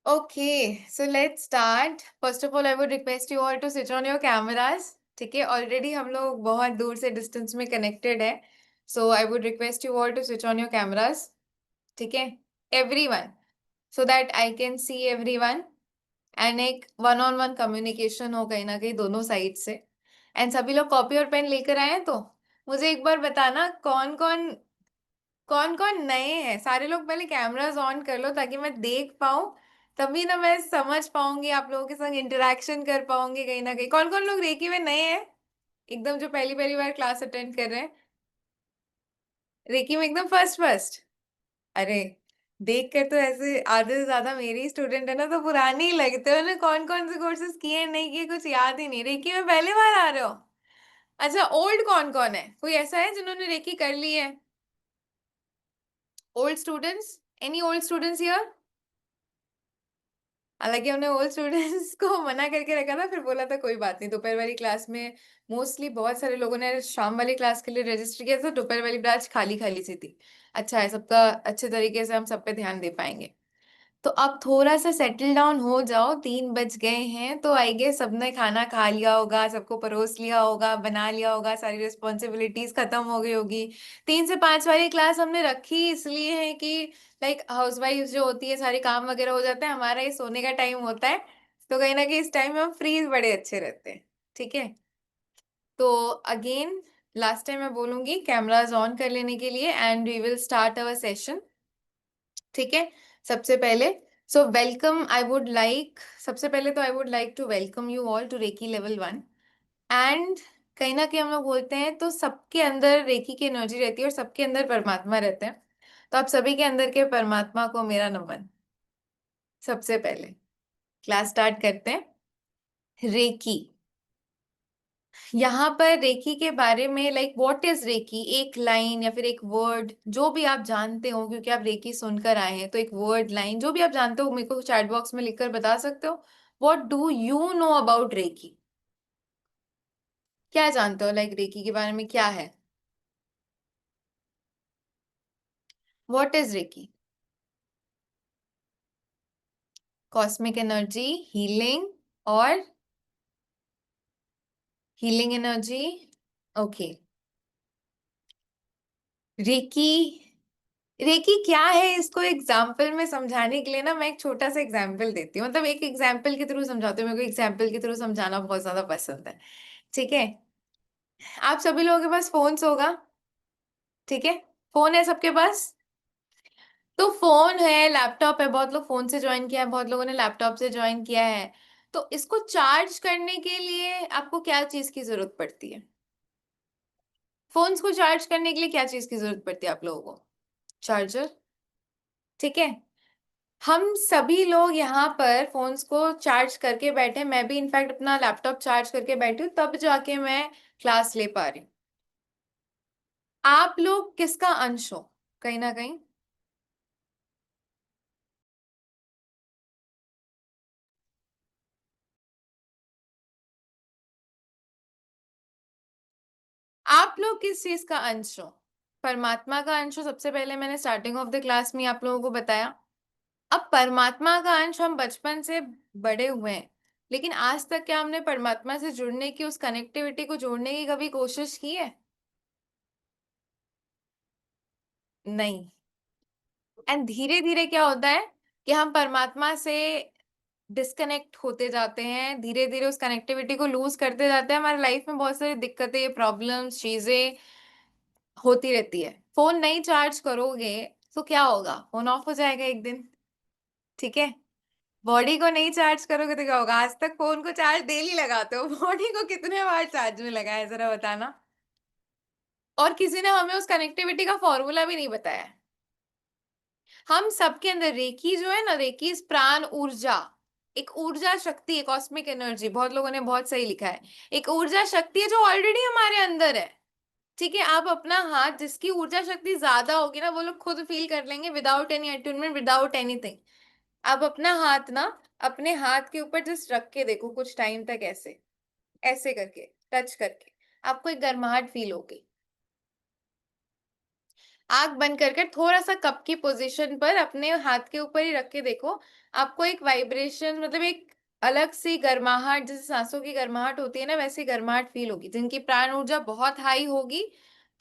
Okay, so let's start. First of all, I would request you all to switch on your cameras. ठीक है, already हम लोग बहुत दूर से डिस्टेंस में कनेक्टेड है, so I would request you all to switch on your cameras. ठीक है, everyone, so that I can see everyone and एक वन ऑन वन कम्युनिकेशन हो कहीं ना कहीं दोनों साइड से. एंड सभी लोग कॉपी और पेन लेकर आए हैं, तो मुझे एक बार बताना कौन कौन नए हैं. सारे लोग पहले कैमरास ऑन कर लो ताकि मैं देख पाऊं, तभी ना मैं समझ पाऊंगी, आप लोगों के संग इंटरेक्शन कर पाऊंगी कहीं ना कहीं. कौन कौन लोग रेकी में नए हैं, एकदम जो पहली पहली बार क्लास अटेंड कर रहे हैं, रेकी में एकदम फर्स्ट फर्स्ट. अरे, देख कर तो ऐसे आधे से ज्यादा मेरी स्टूडेंट है ना, तो पुराने ही लगते हो ना. कौन कौन से कोर्सेज किए नहीं किए कुछ याद ही नहीं. रेकी में पहले बार आ रहे हो. अच्छा, ओल्ड कौन कौन है, कोई ऐसा है जिन्होंने रेकी कर ली है? Old students, any old students here? हालांकि हमने ओल्ड स्टूडेंट्स को मना करके रखा था, फिर बोला था कोई बात नहीं. दोपहर वाली क्लास में मोस्टली बहुत सारे लोगों ने शाम वाली क्लास के लिए रजिस्टर किया था, दोपहर वाली बैच खाली खाली सी थी. अच्छा है, सबका अच्छे तरीके से हम सब पे ध्यान दे पाएंगे. तो अब थोड़ा सा सेटल डाउन हो जाओ, 3 बज गए हैं, तो आई गेस सबने खाना खा लिया होगा, सबको परोस लिया होगा, बना लिया होगा, सारी रिस्पॉन्सिबिलिटीज खत्म हो गई होगी. 3 से 5 वाली क्लास हमने रखी इसलिए है कि लाइक हाउसवाइफ जो होती है सारे काम वगैरह हो जाते हैं, हमारा ये सोने का टाइम होता है, तो कहीं ना कहीं इस टाइम में हम फ्री बड़े अच्छे रहते हैं. ठीक है, तो अगेन लास्ट टाइम मैं बोलूंगी कैमराज ऑन कर लेने के लिए and we will start our session. ठीक है, सबसे पहले so welcome I would like, सबसे पहले तो I would like to welcome you all to Reiki level 1. And कहीं ना कहीं हम लोग बोलते हैं तो सबके अंदर रेकी की एनर्जी रहती है और सबके अंदर परमात्मा रहते हैं. तो आप सभी के अंदर के परमात्मा को मेरा नमन. सबसे पहले क्लास स्टार्ट करते हैं. रेकी, यहाँ पर रेकी के बारे में लाइक व्हाट इज रेकी, एक लाइन या फिर एक वर्ड जो भी आप जानते हो, क्योंकि आप रेकी सुनकर आए हैं, तो एक वर्ड लाइन जो भी आप जानते हो मेरे को चैट बॉक्स में लिखकर बता सकते हो. What do you know about Reiki, क्या जानते हो लाइक रेकी के बारे में क्या है? What is reiki? Cosmic energy, healing, और healing energy. Okay, reiki, reiki क्या है इसको एग्जाम्पल में समझाने के लिए ना मैं एक छोटा सा एग्जाम्पल देती हूँ, मतलब एक एग्जाम्पल के थ्रू समझाती हूँ. मेरे को एग्जाम्पल के थ्रू समझाना बहुत ज्यादा पसंद है. ठीक है, आप सभी लोगों के पास फोन्स होगा. ठीक है, फोन है सबके पास. तो फोन है, लैपटॉप है, बहुत लोग फोन से ज्वाइन किया है, बहुत लोगों ने लैपटॉप से ज्वाइन किया है. तो इसको चार्ज करने के लिए आपको क्या चीज की जरूरत पड़ती है? फोन्स को चार्ज करने के लिए क्या चीज की जरूरत पड़ती है आप लोगों को? चार्जर. ठीक है, हम सभी लोग यहाँ पर फोन्स को चार्ज करके बैठे, मैं भी इनफैक्ट अपना लैपटॉप चार्ज करके बैठी हूँ, तब जाके मैं क्लास ले पा रही हूँ. आप लोग किसका अंश हो कहीं ना कहीं? आप लोग किस चीज का अंश हो? परमात्मा का अंश हो. सबसे पहले मैंने स्टार्टिंग ऑफ द क्लास में आप लोगों को बताया. अब परमात्मा का अंश हम बचपन से बड़े हुए हैं, लेकिन आज तक क्या हमने परमात्मा से जुड़ने की, उस कनेक्टिविटी को जोड़ने की कभी कोशिश की है? नहीं. एंड धीरे धीरे क्या होता है कि हम परमात्मा से डिस्कनेक्ट होते जाते हैं, धीरे धीरे उस कनेक्टिविटी को लूज करते जाते हैं. हमारी लाइफ में बहुत सारी दिक्कतें, प्रॉब्लम्स, चीजें होती रहती है. फोन नहीं चार्ज करोगे तो क्या होगा? फोन ऑफ हो जाएगा एक दिन. ठीक है, बॉडी को नहीं चार्ज करोगे तो क्या होगा? आज तक फोन को चार्ज डेली लगाते हो, बॉडी को कितने बार चार्ज में लगाया है जरा बताना. और किसी ने हमें उस कनेक्टिविटी का फॉर्मूला भी नहीं बताया है. हम सबके अंदर रेकी जो है ना, रेकी इस प्राण ऊर्जा, एक ऊर्जा शक्ति है, कॉस्मिक एनर्जी, बहुत लोगों ने बहुत सही लिखा है. एक ऊर्जा शक्ति है जो ऑलरेडी हमारे अंदर है. ठीक है, आप अपना हाथ, जिसकी ऊर्जा शक्ति ज्यादा होगी ना वो लोग खुद फील कर लेंगे without any attunement, without anything. आप अपना हाथ ना अपने हाथ के ऊपर जस्ट रख के देखो कुछ टाइम तक, ऐसे ऐसे करके टच करके आपको एक गर्माहट फील होगी. आंख बंद कर कर थोड़ा सा कप की पोजीशन पर अपने हाथ के ऊपर ही रख के देखो, आपको एक वाइब्रेशन मतलब एक अलग सी गर्माहट, जैसे सांसों की गर्माहट होती है ना, वैसी गर्माहट फील होगी। जिनकी प्राण ऊर्जा बहुत हाई होगी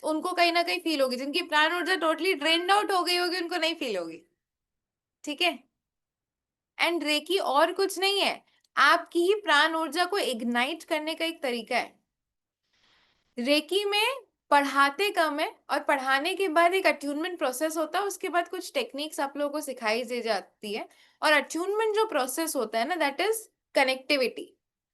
तो उनको कहीं ना कहीं फील होगी, जिनकी प्राण ऊर्जा टोटली ड्रेन्ड आउट हो गई होगी उनको नहीं फील होगी। ठीक है। एंड रेकी और कुछ नहीं है, आपकी ही प्राण ऊर्जा को इग्नाइट करने का एक तरीका है। रेकी में पढ़ाते कम है और पढ़ाने के बाद एक अट्यूनमेंट प्रोसेस होता है, उसके बाद कुछ टेक्निक्स आप लोगों को सिखाई दी जाती है। और अट्यूनमेंट जो प्रोसेस होता है ना, दैट इज कनेक्टिविटी।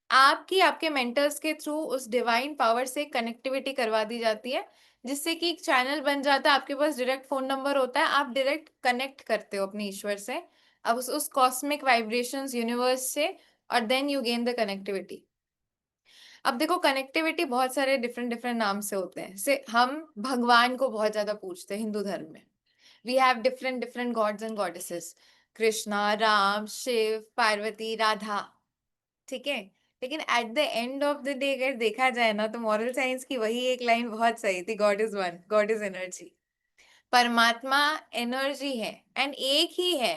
आपकी आपके मेंटर्स के थ्रू उस डिवाइन पावर से कनेक्टिविटी करवा दी जाती है, जिससे कि एक चैनल बन जाता है। आपके पास डायरेक्ट फोन नंबर होता है, आप डायरेक्ट कनेक्ट करते हो अपने ईश्वर से, अब उस कॉस्मिक वाइब्रेशंस यूनिवर्स से, और then you gain the connectivity. अब देखो, कनेक्टिविटी बहुत सारे डिफरेंट डिफरेंट नाम से होते हैं। से हम भगवान को बहुत ज्यादा पूछते हैं हिंदू धर्म में। We have different different gods and goddesses, Krishna, Ram, Shiva, Parvati, Radha. ठीक है। लेकिन at the end of the day अगर देखा जाए ना, तो मॉरल साइंस की वही एक लाइन बहुत सही थी, God is one, God is energy. परमात्मा एनर्जी है एंड एक ही है,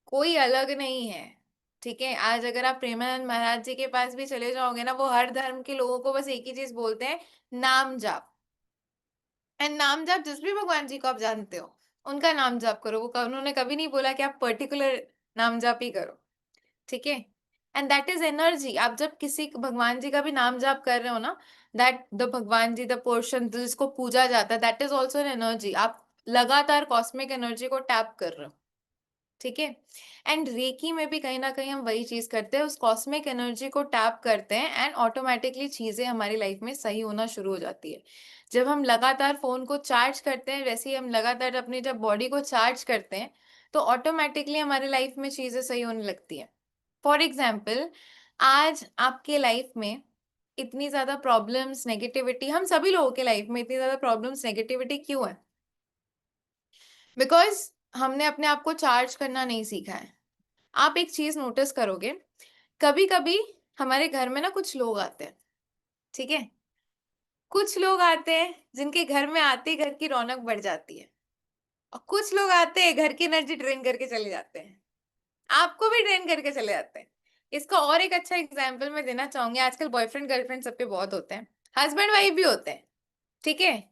कोई अलग नहीं है। ठीक है। आज अगर आप प्रेमानंद महाराज जी के पास भी चले जाओगे ना, वो हर धर्म के लोगों को बस एक ही चीज बोलते हैं, नाम जाप। एंड नाम जाप जिस भी भगवान जी को आप जानते हो उनका नाम जाप करो, वो उन्होंने कभी नहीं बोला कि आप पर्टिकुलर नाम जाप ही करो। ठीक है। And that is energy. आप जब किसी भगवान जी का भी नाम जाप कर रहे हो ना, दैट द भगवान जी, द पोर्शन जिसको पूजा जाता है, that is also an energy. आप लगातार कॉस्मिक एनर्जी को टैप कर रहे हो। ठीक है। एंड रेकी में भी कहीं ना कहीं हम वही चीज करते हैं, उस कॉस्मिक एनर्जी को टैप करते हैं एंड ऑटोमेटिकली चीजें हमारी लाइफ में सही होना शुरू हो जाती है। जब हम लगातार फोन को चार्ज करते हैं, वैसे ही हम लगातार अपनी जब बॉडी को चार्ज करते हैं, तो ऑटोमेटिकली हमारी लाइफ में चीजें सही होने लगती है। फॉर एग्जाम्पल, आज आपके लाइफ में इतनी ज्यादा प्रॉब्लम्स, नेगेटिविटी, हम सभी लोगों के लाइफ में इतनी ज्यादा प्रॉब्लम्स, नेगेटिविटी क्यों है? बिकॉज हमने अपने आप को चार्ज करना नहीं सीखा है। आप एक चीज नोटिस करोगे, कभी कभी हमारे घर में ना कुछ लोग आते हैं। ठीक है। कुछ लोग आते हैं जिनके घर में आते ही घर की रौनक बढ़ जाती है, और कुछ लोग आते हैं घर की एनर्जी ड्रेन करके चले जाते हैं, आपको भी ड्रेन करके चले जाते हैं। इसका और एक अच्छा एग्जाम्पल मैं देना चाहूंगी। आजकल बॉयफ्रेंड गर्लफ्रेंड सबके बहुत होते हैं, हस्बैंड वाइफ भी होते हैं। ठीक है।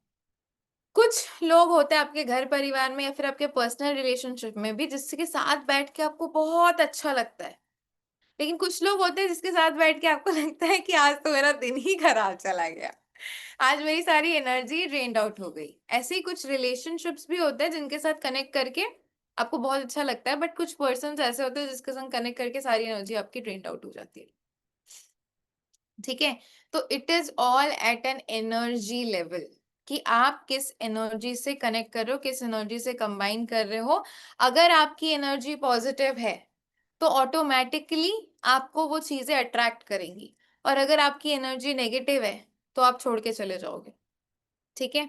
कुछ लोग होते हैं आपके घर परिवार में या फिर आपके पर्सनल रिलेशनशिप में भी, जिसके साथ बैठ के आपको बहुत अच्छा लगता है। लेकिन कुछ लोग होते हैं जिसके साथ बैठ के आपको लगता है कि आज तो मेरा दिन ही खराब चला गया, आज मेरी सारी एनर्जी ड्रेन्ड आउट हो गई। ऐसे ही कुछ रिलेशनशिप्स भी होते हैं जिनके साथ कनेक्ट करके आपको बहुत अच्छा लगता है, बट कुछ पर्सन ऐसे होते हैं जिसके संग कनेक्ट करके सारी एनर्जी आपकी ड्रेन्ड आउट हो जाती है। ठीक है। तो it is all at an energy level, कि आप किस एनर्जी से कनेक्ट कर रहे हो, किस एनर्जी से कंबाइन कर रहे हो। अगर आपकी एनर्जी पॉजिटिव है तो ऑटोमेटिकली आपको वो चीजें अट्रैक्ट करेंगी, और अगर आपकी एनर्जी नेगेटिव है तो आप छोड़ के चले जाओगे। ठीक है।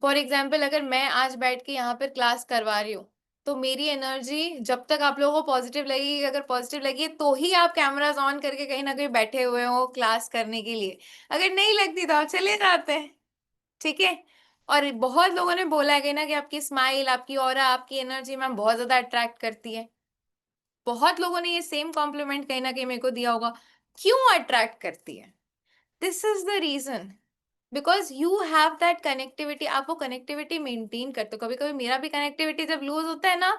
फॉर एग्जाम्पल, अगर मैं आज बैठ के यहाँ पर क्लास करवा रही हूँ, तो मेरी एनर्जी जब तक आप लोगों को पॉजिटिव लगेगी, अगर पॉजिटिव लगी तो ही आप कैमराज ऑन करके कहीं ना कहीं बैठे हुए हो क्लास करने के लिए। अगर नहीं लगती तो आप चले जाते हैं। ठीक है। और बहुत लोगों ने बोला है कि ना, कि आपकी स्माइल, आपकी ऑरा, आपकी एनर्जी मैम बहुत ज्यादा अट्रैक्ट करती है। बहुत लोगों ने ये सेम कॉम्प्लीमेंट कहीं ना कहीं मेरे को दिया होगा। क्यों अट्रैक्ट करती है? This is the reason, because you have that connectivity. आप वो कनेक्टिविटी मेंटेन करते हो। कभी कभी मेरा भी कनेक्टिविटी जब लूज होता है ना,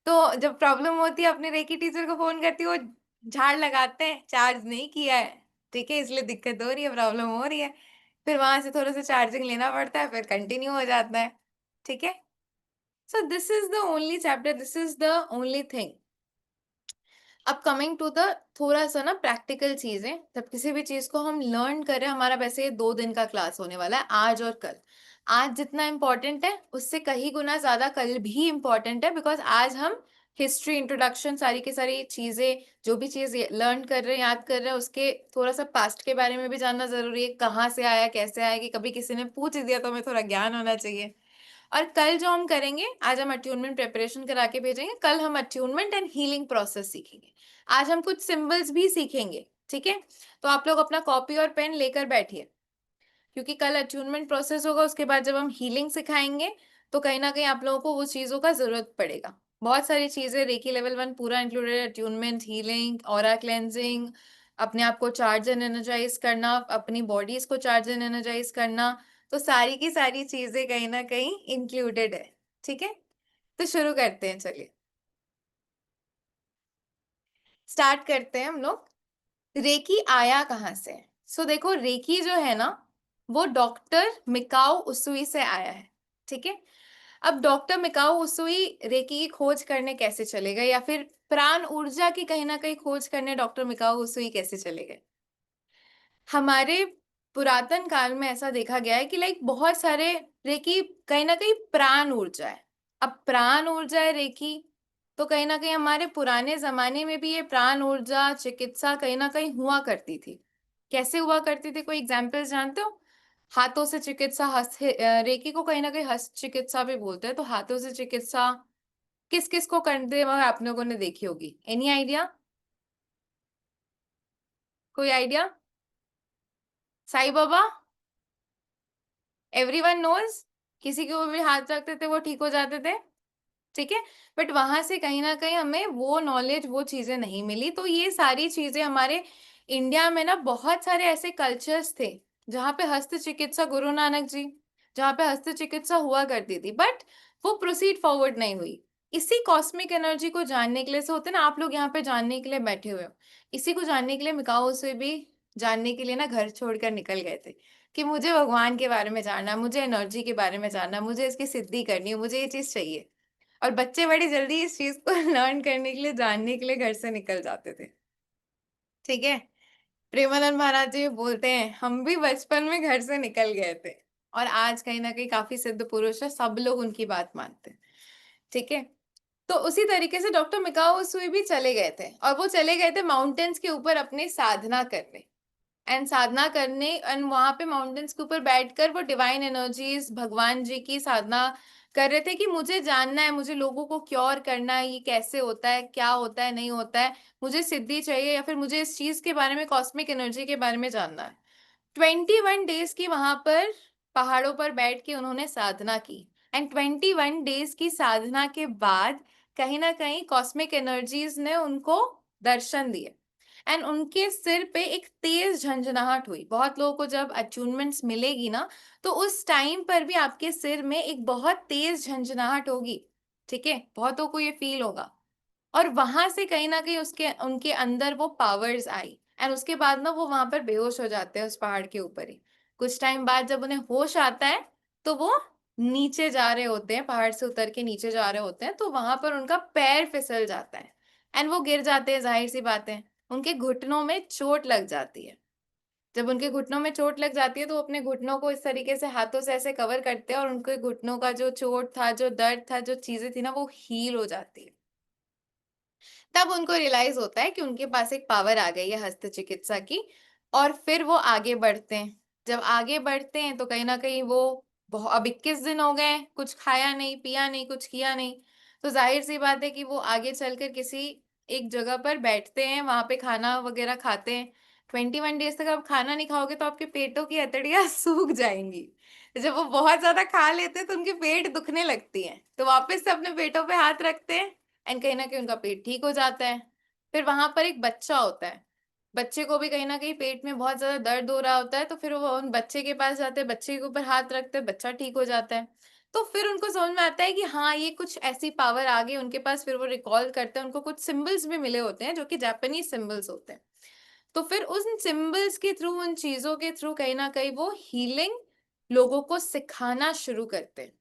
तो जब प्रॉब्लम होती है अपने रेकी टीचर को फोन करती हूँ, वो झाड़ लगाते हैं, चार्ज नहीं किया है, ठीक है, इसलिए दिक्कत हो रही है, प्रॉब्लम हो रही है। फिर वहां से थोड़ा सा चार्जिंग लेना पड़ता है, फिर कंटिन्यू हो जाता है। ठीक है। So this is the only chapter, this is the only thing. अब कमिंग टू द थोड़ा सा ना प्रैक्टिकल चीजें, जब किसी भी चीज को हम लर्न कर रहे हैं, हमारा वैसे ये 2 दिन का क्लास होने वाला है, आज और कल। आज जितना इम्पोर्टेंट है उससे कहीं गुना ज्यादा कल भी इम्पोर्टेंट है, बिकॉज आज हम हिस्ट्री, इंट्रोडक्शन, सारी की सारी चीजें, जो भी चीज लर्न कर रहे हैं, याद कर रहे हैं, उसके थोड़ा सा पास्ट के बारे में भी जानना जरूरी है, कहाँ से आया, कैसे आया, कि कभी किसी ने पूछ दिया तो हमें थोड़ा ज्ञान होना चाहिए। और कल जो हम करेंगे, आज हम अट्यूनमेंट प्रिपरेशन करा के भेजेंगे, कल हम अट्यूनमेंट एंड हीलिंग प्रोसेस सीखेंगे। आज हम कुछ सिंबल्स भी सीखेंगे। ठीक है। तो आप लोग अपना कॉपी और पेन लेकर बैठिए, क्योंकि कल अट्यूनमेंट प्रोसेस होगा, उसके बाद जब हम हीलिंग सिखाएंगे तो कहीं ना कहीं आप लोगों को वो चीजों का जरूरत पड़ेगा। बहुत सारी चीजें रेकी लेवल 1 पूरा included, attunement, healing, aura cleansing, अपने आप को चार्ज एंड एनर्जाइज करना, अपनी बॉडीज को चार्ज एंड एनर्जाइज करना, तो सारी की सारी चीजें कहीं ना कहीं इंक्लूडेड है। ठीक है, तो शुरू करते हैं, चलिए स्टार्ट करते हैं हम लोग। रेकी आया कहाँ से? देखो, रेकी जो है ना, वो डॉक्टर मिकाओ उसुई से आया है। ठीक है, अब डॉक्टर मिकाओ उसुई रेकी की खोज करने कैसे चले गए, या फिर प्राण ऊर्जा की कहीं ना कहीं खोज करने डॉक्टर मिकाओ उसुई कैसे चले गए? हमारे पुरातन काल में ऐसा देखा गया है कि लाइक बहुत सारे रेकी कहीं ना कहीं प्राण ऊर्जा है। अब प्राण ऊर्जा है रेकी, तो कहीं ना कहीं हमारे पुराने जमाने में भी ये प्राण ऊर्जा चिकित्सा कहीं ना कहीं हुआ करती थी। कैसे हुआ करती थी, कोई एग्जाम्पल्स जानते हो? हाथों से चिकित्सा, रेकी को कहीं ना कहीं हस्त चिकित्सा भी बोलते हैं, तो हाथों से चिकित्सा किस किस को करते हुए आप लोगों ने देखी होगी? Any idea? कोई idea? Sai Baba, everyone knows, किसी के ऊपर भी हाथ रखते थे वो ठीक हो जाते थे। ठीक है, बट वहां से कहीं ना कहीं हमें वो नॉलेज, वो चीजें नहीं मिली। तो ये सारी चीजें हमारे इंडिया में ना, बहुत सारे ऐसे कल्चर्स थे जहाँ पे हस्त चिकित्सा, गुरु नानक जी, जहाँ पे हस्त चिकित्सा हुआ करती थी, बट वो प्रोसीड फॉरवर्ड नहीं हुई। इसी कॉस्मिक एनर्जी को जानने के लिए से होते ना, आप लोग यहाँ पे जानने के लिए बैठे हुए हो, इसी को जानने के लिए मिकाओ से भी जानने के लिए ना घर छोड़कर निकल गए थे कि मुझे भगवान के बारे में जानना, मुझे एनर्जी के बारे में जानना, मुझे इसकी सिद्धि करनी है, मुझे ये चीज चाहिए। और बच्चे बड़ी जल्दी इस चीज को लर्न करने के लिए, जानने के लिए घर से निकल जाते थे। ठीक है, प्रेमानंद महाराज जी बोलते हैं हम भी बचपन में घर से निकल गए थे, और आज कहीं ना कहीं काफी सिद्ध पुरुष है, सब लोग उनकी बात मानते हैं। ठीक है, तो उसी तरीके से डॉक्टर मिकाओ सुई भी चले गए थे, और वो चले गए थे माउंटेन्स के ऊपर अपनी साधना करने, एंड साधना करने, एंड वहां पे माउंटेन्स के ऊपर बैठकर वो डिवाइन एनर्जीज, भगवान जी की साधना कर रहे थे कि मुझे जानना है, मुझे लोगों को क्योर करना है, ये कैसे होता है, क्या होता है, नहीं होता है, मुझे सिद्धि चाहिए, या फिर मुझे इस चीज के बारे में, कॉस्मिक एनर्जी के बारे में जानना है। 21 डेज की वहां पर पहाड़ों पर बैठ के उन्होंने साधना की, एंड 21 डेज की साधना के बाद कहीं ना कहीं कॉस्मिक एनर्जीज ने उनको दर्शन दिए, एंड उनके सिर पे एक तेज झंझनाहट हुई। बहुत लोगों को जब अचीवमेंट्स मिलेगी ना, तो उस टाइम पर भी आपके सिर में एक बहुत तेज झंझनाहट होगी। ठीक है, बहुतों को ये फील होगा, और वहां से कहीं ना कहीं उसके उनके अंदर वो पावर्स आई, एंड उसके बाद ना वो वहां पर बेहोश हो जाते हैं उस पहाड़ के ऊपर ही। कुछ टाइम बाद जब उन्हें होश आता है, तो वो नीचे जा रहे होते हैं, पहाड़ से उतर के नीचे जा रहे होते हैं, तो वहां पर उनका पैर फिसल जाता है, एंड वो गिर जाते हैं। जाहिर सी बात है, उनके घुटनों में चोट लग जाती है। जब उनके घुटनों में चोट लग जाती है, तो वो अपने घुटनों को इस तरीके से हाथों से ऐसे कवर करते हैं, और उनके घुटनों का जो चोट था, जो दर्द था, जो चीजें थी ना, वो हील हो जाती है। तब उनको रियलाइज होता है कि उनके पास एक पावर आ गई है हस्त चिकित्सा की, और फिर वो आगे बढ़ते हैं। जब आगे बढ़ते हैं तो कहीं ना कहीं वो बहुत, अब 21 दिन हो गए, कुछ खाया नहीं, पिया नहीं, कुछ किया नहीं, तो जाहिर सी बात है कि वो आगे चलकर किसी एक जगह पर बैठते हैं, वहां पे खाना वगैरह खाते हैं। 21 डेज तक आप खाना नहीं खाओगे तो आपके पेटों की हथेलियां सूख जाएंगी। जब वो बहुत ज्यादा खा लेते हैं तो उनके पेट दुखने लगती हैं, तो वापस से अपने पेटों पे हाथ रखते हैं, एंड कहीं ना कहीं उनका पेट ठीक हो जाता है। फिर वहां पर एक बच्चा होता है, बच्चे को भी कहीं ना कहीं पेट में बहुत ज्यादा दर्द हो रहा होता है, तो फिर वो उन बच्चे के पास जाते हैं, बच्चे के ऊपर हाथ रखते हैं, बच्चा ठीक हो जाता है। तो फिर उनको समझ में आता है कि हाँ, ये कुछ ऐसी पावर आ गई उनके पास। फिर वो रिकॉल करते हैं, उनको कुछ सिंबल्स भी मिले होते हैं जो कि जापानीज सिंबल्स होते हैं। तो फिर उन सिंबल्स के थ्रू, उन चीजों के थ्रू कहीं ना कहीं वो हीलिंग लोगों को सिखाना शुरू करते हैं।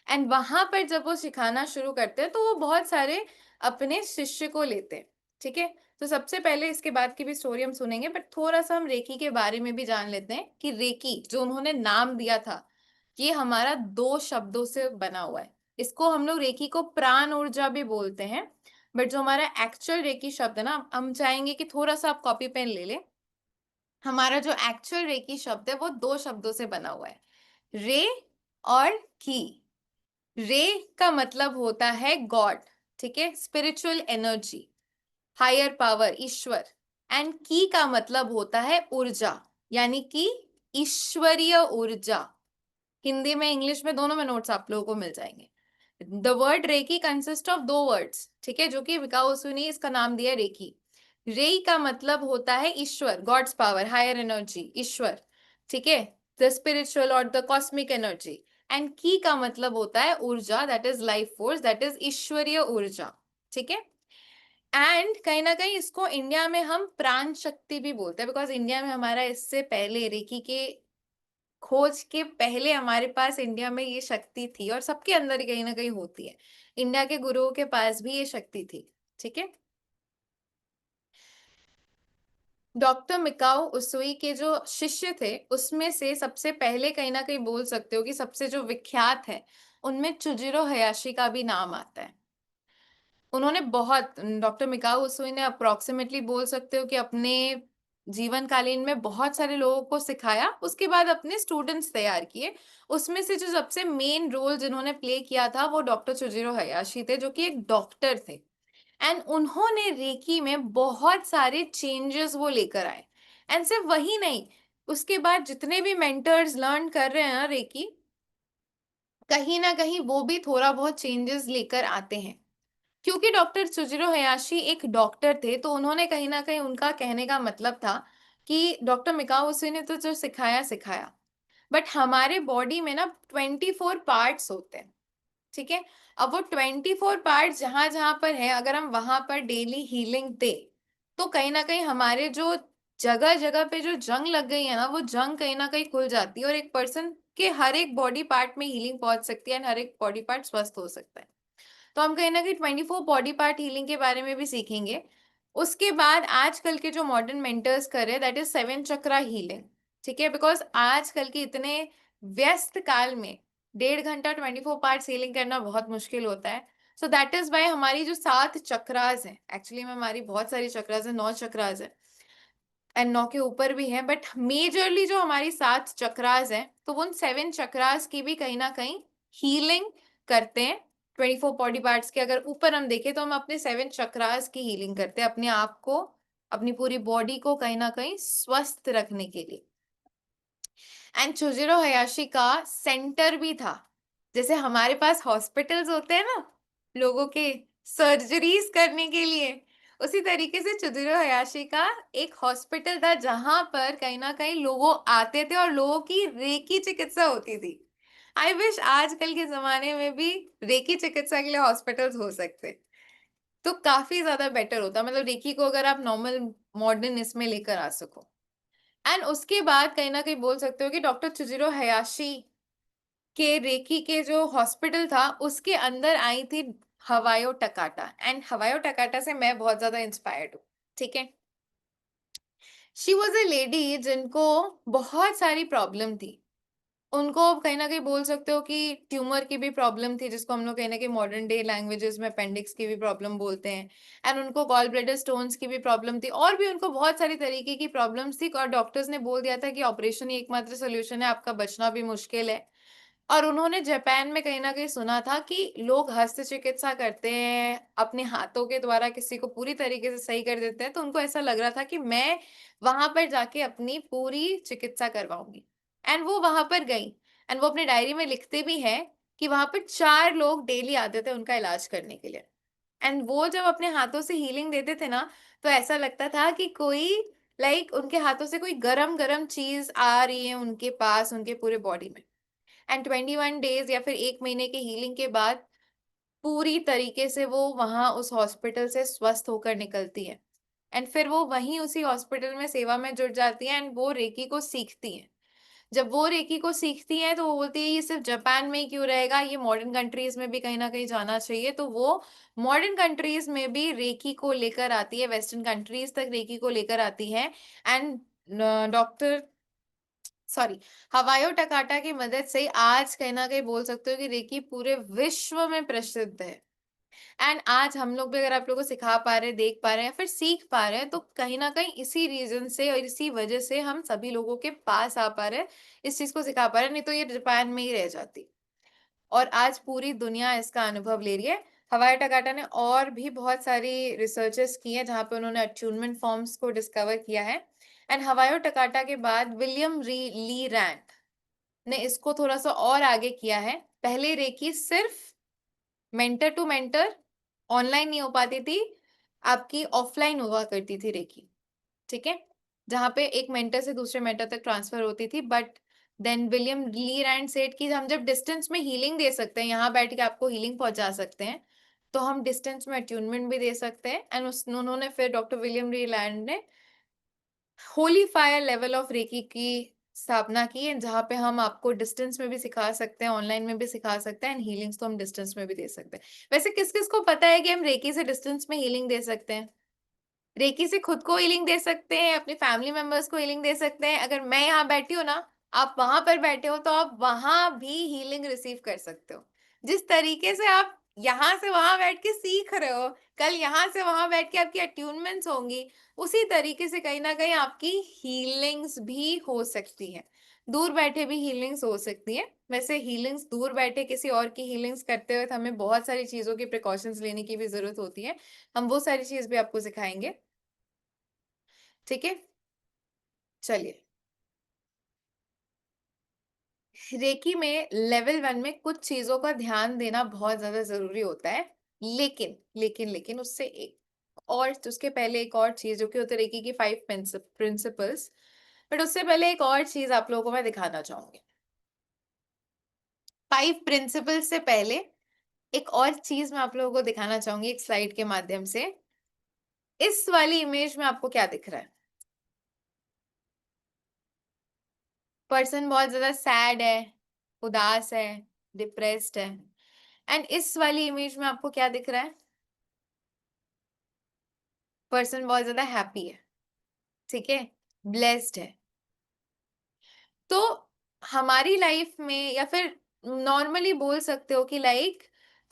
एंड वहां पर जब वो सिखाना शुरू करते हैं, तो वो बहुत सारे अपने शिष्य को लेते हैं। ठीक है, तो सबसे पहले इसके बाद की भी स्टोरी हम सुनेंगे, बट थोड़ा सा हम रेकी के बारे में भी जान लेते हैं कि रेकी जो उन्होंने नाम दिया था, ये हमारा 2 शब्दों से बना हुआ है। इसको हम लोग रेकी को प्राण ऊर्जा भी बोलते हैं, बट जो हमारा एक्चुअल रेकी शब्द है ना, हम चाहेंगे कि थोड़ा सा आप कॉपी पेन ले ले। हमारा जो एक्चुअल रेकी शब्द है वो 2 शब्दों से बना हुआ है, रे और की। रे का मतलब होता है गॉड, ठीक है, स्पिरिचुअल एनर्जी, हायर पावर, ईश्वर। एंड की का मतलब होता है ऊर्जा, यानी कि ईश्वरीय ऊर्जा, हिंदी में, इंग्लिश में, दोनों में नोट्स आप लोगों को मिल जाएंगे। The word Reiki consist of 2 words, ठीक है, जो कि विकाउसु ने इसका नाम दिया रेकी। रे का मतलब होता है ईश्वर, गॉड्स पावर, हायर एनर्जी, ईश्वर, ठीक है, द स्पिरिचुअल और the cosmic energy. And ki का मतलब होता है ऊर्जा, that is life force, that is ईश्वरीय ऊर्जा, ठीक है। एंड कहीं ना कहीं इसको इंडिया में हम प्राण शक्ति भी बोलते हैं, बिकॉज इंडिया में हमारा इससे पहले रेकी के खोज के पहले हमारे पास इंडिया में ये शक्ति थी, और सबके अंदर ही कहीं ना कहीं होती है। इंडिया के गुरुओं के पास भी ये शक्ति थी, ठीक है। डॉक्टर मिकाओ उसुई के जो शिष्य थे उसमें से सबसे पहले कहीं ना कहीं बोल सकते हो कि सबसे जो विख्यात है उनमें चुजिरो हयाशी का भी नाम आता है। उन्होंने बहुत, डॉक्टर मिकाओ उसुई ने अप्रोक्सीमेटली बोल सकते हो कि अपने जीवन कालीन में बहुत सारे लोगों को सिखाया, उसके बाद अपने स्टूडेंट्स तैयार किए। उसमें से जो सबसे मेन रोल जिन्होंने प्ले किया था वो डॉक्टर चुजिरो हयाशी थे, जो कि एक डॉक्टर थे। एंड उन्होंने रेकी में बहुत सारे चेंजेस वो लेकर आए। एंड सिर्फ वही नहीं, उसके बाद जितने भी मेंटर्स लर्न कर रहे हैं ना रेकी, कहीं ना कहीं वो भी थोड़ा बहुत चेंजेस लेकर आते हैं। क्योंकि डॉक्टर सुजिरो हयाशी एक डॉक्टर थे, तो उन्होंने कहीं ना कहीं, उनका कहने का मतलब था कि डॉक्टर मिकाओ उसी ने तो जो सिखाया सिखाया, बट हमारे बॉडी में ना 24 पार्ट्स होते हैं, ठीक है। अब वो 24 पार्ट जहां जहां पर है, अगर हम वहां पर डेली हीलिंग दे, तो कहीं ना कहीं हमारे जो जगह जगह पे जो जंग लग गई है ना, वो जंग कहीं ना कहीं खुल जाती है, और एक पर्सन के हर एक बॉडी पार्ट में हीलिंग पहुंच सकती है, और हर एक बॉडी पार्ट स्वस्थ हो सकता है। तो हम कहीं ना कहीं 24 बॉडी पार्ट हीलिंग के बारे में भी सीखेंगे। उसके बाद आजकल के जो मॉडर्न मेंटर्स कर रहे हैं, दैट इज 7 चक्रा हीलिंग, ठीक है। बिकॉज आजकल के इतने व्यस्त काल में 1.5 घंटा 24 पार्ट हीलिंग करना बहुत मुश्किल होता है। सो दैट इज वाई हमारी जो 7 चक्रास हैं, एक्चुअली में हमारी बहुत सारी चक्रास है, 9 चक्रास है, एंड 9 के ऊपर भी है, बट मेजरली जो हमारी 7 चक्रास है, तो उन 7 चक्रास की भी कहीं ना कहीं हीलिंग करते हैं। 24 बॉडी पार्ट्स के अगर ऊपर हम देखें, तो हम अपने 7 चक्रास की हीलिंग करते हैं, अपने आप को, अपनी पूरी बॉडी को कहीं ना कहीं स्वस्थ रखने के लिए। एंड चुजिरो हयाशी का सेंटर भी था, जैसे हमारे पास हॉस्पिटल्स होते हैं ना लोगों के सर्जरीज करने के लिए, उसी तरीके से चुजिरो हयाशी का एक हॉस्पिटल था, जहां पर कहीं ना कहीं लोग आते थे और लोगों की रेकी चिकित्सा होती थी। आई विश आजकल के जमाने में भी रेकी चिकित्सा के लिए हॉस्पिटल्स हो सकते, तो काफी ज्यादा बेटर होता, मतलब रेकी को अगर आप नॉर्मल मॉडर्न इसमें लेकर आ सको। एंड उसके बाद कहीं ना कहीं बोल सकते हो कि डॉक्टर चुजिरो हयाशी के रेकी के जो हॉस्पिटल था उसके अंदर आई थी हवायो टकाटा, एंड हवायो टकाटा से मैं बहुत ज्यादा इंस्पायर्ड हूँ, ठीक है। शी वॉज ए लेडी जिनको बहुत सारी प्रॉब्लम थी। उनको कहीं ना कहीं बोल सकते हो कि ट्यूमर की भी प्रॉब्लम थी, जिसको हम लोग कहीं ना कहीं मॉडर्न डे लैंग्वेजेस में अपेंडिक्स की भी प्रॉब्लम बोलते हैं। एंड उनको गॉल ब्लैडर स्टोन्स की भी प्रॉब्लम थी, और भी उनको बहुत सारी तरीके की प्रॉब्लम्स थी, और डॉक्टर्स ने बोल दिया था कि ऑपरेशन ही एकमात्र सोल्यूशन है, आपका बचना भी मुश्किल है। और उन्होंने जापान में कहीं ना कहीं सुना था कि लोग हस्त चिकित्सा करते हैं, अपने हाथों के द्वारा किसी को पूरी तरीके से सही कर देते हैं, तो उनको ऐसा लग रहा था कि मैं वहां पर जाके अपनी पूरी चिकित्सा करवाऊंगी। एंड वो वहां पर गई, एंड वो अपने डायरी में लिखते भी हैं कि वहां पर 4 लोग डेली आते थे उनका इलाज करने के लिए। एंड वो जब अपने हाथों से हीलिंग देते थे ना, तो ऐसा लगता था कि कोई, लाइक उनके हाथों से कोई गरम गरम चीज आ रही है उनके पास, उनके पूरे बॉडी में। एंड 21 डेज या फिर 1 महीने के हीलिंग के बाद पूरी तरीके से वो वहां उस हॉस्पिटल से स्वस्थ होकर निकलती है। एंड फिर वो वहीं उसी हॉस्पिटल में सेवा में जुट जाती है, एंड वो रेकी को सीखती है। जब वो रेकी को सीखती है, तो वो बोलती है ये सिर्फ जापान में ही क्यों रहेगा, ये मॉडर्न कंट्रीज में भी कहीं ना कहीं जाना चाहिए। तो वो मॉडर्न कंट्रीज में भी रेकी को लेकर आती है, वेस्टर्न कंट्रीज तक रेकी को लेकर आती है। एंड डॉक्टर, सॉरी, हवायो टकाटा की मदद से आज कहीं ना कहीं बोल सकते हो कि रेकी पूरे विश्व में प्रसिद्ध है। एंड आज हम लोग भी अगर आप लोगों को सिखा पा रहे हैं, देख पा रहे हैं, फिर सीख पा रहे हैं, तो कहीं ना कहीं इसी रीजन से और इसी वजह से हम सभी लोगों के पास आ पा रहे हैं, इस चीज को सिखा पा रहे हैं, नहीं तो ये जापान में ही रह जाती। और आज पूरी दुनिया इसका अनुभव ले रही है। हवाई टकाटा ने और भी बहुत सारी रिसर्चेस की है, जहां पे उन्होंने अट्यूनमेंट फॉर्म्स को डिस्कवर किया है। एंड हवाई टकाटा के बाद विलियम ली रैंड ने इसको थोड़ा सा और आगे किया है। पहले रेकी सिर्फ मेंटर टू मेंटर ऑनलाइन नहीं हो पाती थी, आपकी ऑफलाइन हुआ करती थी रेकी, ठीक है, जहां पे एक मेंटर से दूसरे मेंटर तक ट्रांसफर होती थी। But then William Lee Rand said कि हम जब डिस्टेंस में हीलिंग दे सकते हैं, यहाँ बैठ के आपको हीलिंग पहुंचा सकते हैं, तो हम डिस्टेंस में अट्यूनमेंट भी दे सकते हैं। एंड उन्होंने फिर डॉक्टर विलियम ली लैंड ने holy fire level of Reiki की स्थापना की है, जहां पे हम आपको डिस्टेंस में भी सिखा सकते हैं, ऑनलाइन में भी सिखा सकते हैं, एंड हीलिंग्स तो हम डिस्टेंस में भी दे सकते हैं। वैसे किस किस को पता है कि हम रेकी से डिस्टेंस में हीलिंग दे सकते हैं? रेकी से खुद को हीलिंग दे सकते हैं, अपने फैमिली मेंबर्स को हीलिंग दे सकते हैं। अगर मैं यहाँ बैठी हूँ ना, आप वहां पर बैठे हो, तो आप वहां भी हीलिंग रिसीव कर सकते हो। जिस तरीके से आप यहाँ से वहां बैठ के सीख रहे हो, कल यहाँ से वहां बैठ के आपकी अट्यूनमेंट्स होंगी, उसी तरीके से कहीं ना कहीं आपकी हीलिंग्स भी हो सकती है। दूर बैठे भी हीलिंग्स हो सकती है। वैसे हीलिंग्स दूर बैठे किसी और की हीलिंग्स करते हुए हमें बहुत सारी चीजों की प्रिकॉशंस लेने की भी जरूरत होती है। हम वो सारी चीज भी आपको सिखाएंगे, ठीक है। चलिए, रेकी में लेवल 1 में कुछ चीजों का ध्यान देना बहुत ज्यादा जरूरी होता है। लेकिन उससे एक और, उसके पहले एक और चीज जो कि होती है रेकी की 5 प्रिंसिपल्स। बट उससे पहले एक और चीज आप लोगों को मैं दिखाना चाहूंगी। 5 प्रिंसिपल्स से पहले एक और चीज मैं आप लोगों को दिखाना चाहूंगी एक स्लाइड के माध्यम से। इस वाली इमेज में आपको क्या दिख रहा है? पर्सन बहुत ज्यादा सैड है, उदास है, डिप्रेस्ड है। एंड इस वाली इमेज में आपको क्या दिख रहा है? पर्सन बहुत ज्यादा हैप्पी है, ठीक है, ब्लेस्ड है। तो हमारी लाइफ में, या फिर नॉर्मली बोल सकते हो कि लाइक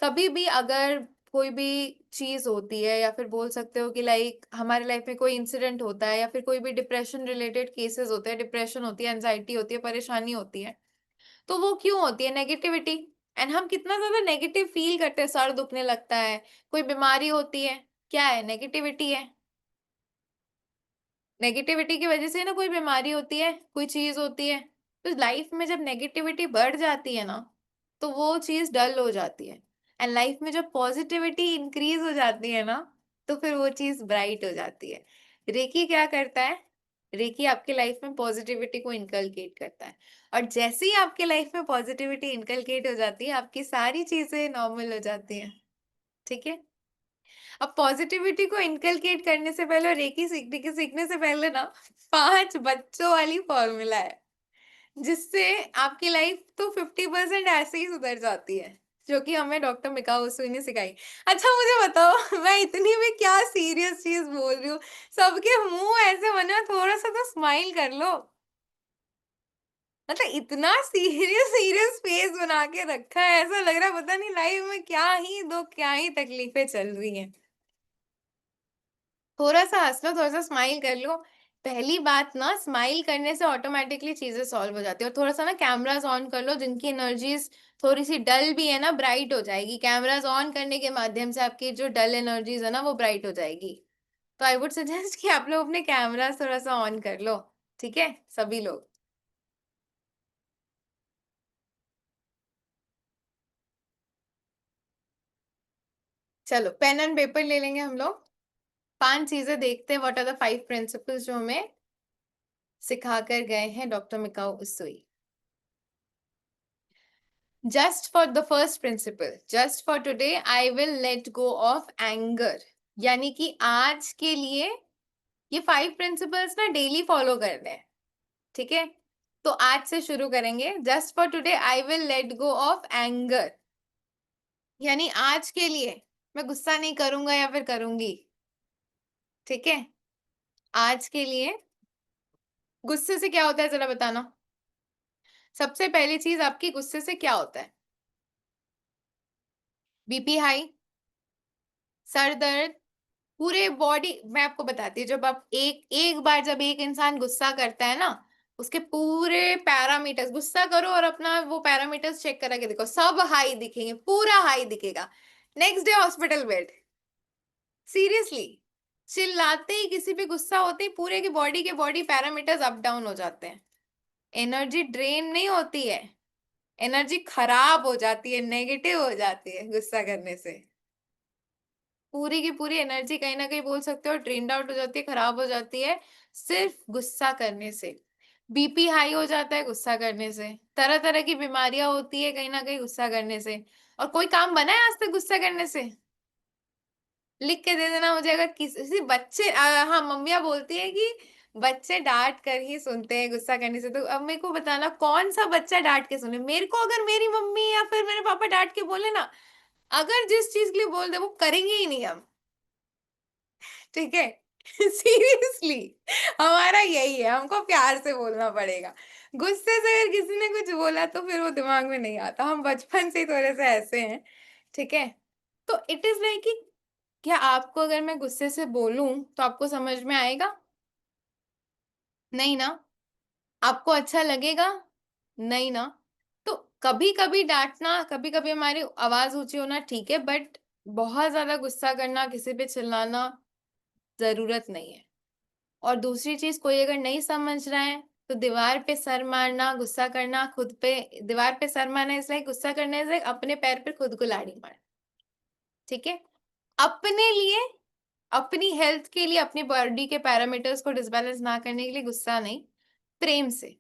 कभी भी अगर कोई भी चीज होती है, या फिर बोल सकते हो कि लाइक हमारे लाइफ में कोई इंसिडेंट होता है, या फिर कोई भी डिप्रेशन रिलेटेड केसेस होते हैं, डिप्रेशन होती है, एंजाइटी होती है, परेशानी होती है, तो वो क्यों होती है? नेगेटिविटी। एंड हम कितना ज्यादा नेगेटिव फील करते हैं, सर दुखने लगता है, कोई बीमारी होती है, क्या है? नेगेटिविटी है। नेगेटिविटी की वजह से ना कोई बीमारी होती है, कोई चीज होती है। तो लाइफ में जब नेगेटिविटी बढ़ जाती है ना, तो वो चीज डल हो जाती है। एंड लाइफ में जब पॉजिटिविटी इंक्रीज हो जाती है ना, तो फिर वो चीज ब्राइट हो जाती है। रेकी क्या करता है? रेकी आपके लाइफ में पॉजिटिविटी को इनकलकेट करता है। और जैसे ही आपके लाइफ में पॉजिटिविटी इनकलकेट हो जाती है, आपकी सारी चीजें नॉर्मल हो जाती हैं, ठीक है। अब पॉजिटिविटी को इनकलकेट करने से पहले, रेकी सीखने से पहले ना, 5 बच्चों वाली फॉर्मूला है, जिससे आपकी लाइफ तो 50% ऐसे ही सुधर जाती है, जो कि हमें डॉक्टर मिकाओ उसू ने सिखाई। अच्छा मुझे बताओ, मैं इतनी में क्या सीरियस चीज बोल रही हूँ, सबके मुंह ऐसे बने, थोड़ा सा तो स्माइल कर लो। मतलब इतना सीरियस सीरियस फेस बना के रखा है, ऐसा लग रहा है पता नहीं लाइफ में क्या ही दुख, क्या ही तकलीफें चल रही हैं। थोड़ा सा हंस लो, थोड़ा सा स्माइल कर लो। पहली बात ना, स्माइल करने से ऑटोमेटिकली चीजें सॉल्व हो जाती है। और थोड़ा सा ना कैमरास ऑन कर लो, जिनकी एनर्जीज थोड़ी सी डल भी है ना, ब्राइट हो जाएगी। कैमरास ऑन करने के माध्यम से आपकी जो डल एनर्जीज है ना, वो ब्राइट हो जाएगी। तो आई वुड सजेस्ट कि आप लोग अपने कैमरास थोड़ा सा ऑन कर लो, ठीक है, सभी लोग। चलो पेन एंड पेपर ले लेंगे हम लोग। 5 चीजें देखते हैं, व्हाट आर द 5 प्रिंसिपल्स जो हमें सिखा कर गए हैं doctor Mikao उसुई। Just for the first principle, just for today, I will let go of anger. यानी कि आज के लिए ये 5 प्रिंसिपल्स ना डेली फॉलो करने हैं, ठीक है। तो आज से शुरू करेंगे। Just for today I will let go of anger, यानी आज के लिए मैं गुस्सा नहीं करूंगा या फिर करूंगी, ठीक है। आज के लिए गुस्से से क्या होता है जरा बताना। सबसे पहली चीज, आपकी गुस्से से क्या होता है? बीपी हाई, सर दर्द, पूरे बॉडी। मैं आपको बताती हूँ, जब आप एक एक बार जब एक इंसान गुस्सा करता है ना, उसके पूरे पैरामीटर्स, गुस्सा करो और अपना वो पैरामीटर्स चेक करा के देखो, सब हाई दिखेंगे, पूरा हाई दिखेगा। Next day hospital bed, seriously. चिल्लाते ही, किसी पे गुस्सा होते ही पूरे की बॉडी पैरामीटर्स अप डाउन हो जाते हैं। एनर्जी ड्रेन नहीं होती है, एनर्जी खराब हो जाती है, नेगेटिव हो जाती है गुस्सा करने से। पूरी की पूरी एनर्जी कहीं ना कहीं बोल सकते हो ड्रेन्ड आउट हो जाती है, खराब हो जाती है सिर्फ गुस्सा करने से। बीपी हाई हो जाता है गुस्सा करने से, तरह तरह की बीमारियां होती है कहीं ना कहीं गुस्सा करने से। और कोई काम बना है आज तक गुस्सा करने से? लिख के दे देना मुझे, अगर किसी बच्चे हाँ मम्मियाँ बोलती है कि बच्चे डांट कर ही सुनते हैं गुस्सा करने से, तो अब मेरे को बताना कौन सा बच्चा डांट के सुने। मेरे को अगर मेरी मम्मी या फिर मेरे पापा डांट के बोले ना, अगर जिस चीज के लिए बोल दे वो करेंगे ही नहीं हम, ठीक है। सीरियसली हमारा यही है, हमको प्यार से बोलना पड़ेगा। गुस्से से अगर किसी ने कुछ बोला तो फिर वो दिमाग में नहीं आता, हम बचपन से ही थोड़े से ऐसे हैं, ठीक है। तो इट इज लाइक कि क्या आपको अगर मैं गुस्से से बोलूं तो आपको समझ में आएगा? नहीं ना। आपको अच्छा लगेगा? नहीं ना। तो कभी कभी डांटना, कभी कभी हमारी आवाज ऊंची होना ठीक है, बट बहुत ज्यादा गुस्सा करना, किसी पे चिल्लाना जरूरत नहीं है। और दूसरी चीज, कोई अगर नहीं समझ रहा है तो दीवार पे सर मारना, गुस्सा करना खुद पे, दीवार पे सर मारना इसलिए, गुस्सा करने से अपने पैर पे खुद कुल्हाड़ी मार, ठीक है। अपने लिए, अपनी हेल्थ के लिए, अपनी बॉडी के पैरामीटर्स को डिसबैलेंस ना करने के लिए गुस्सा नहीं, प्रेम से।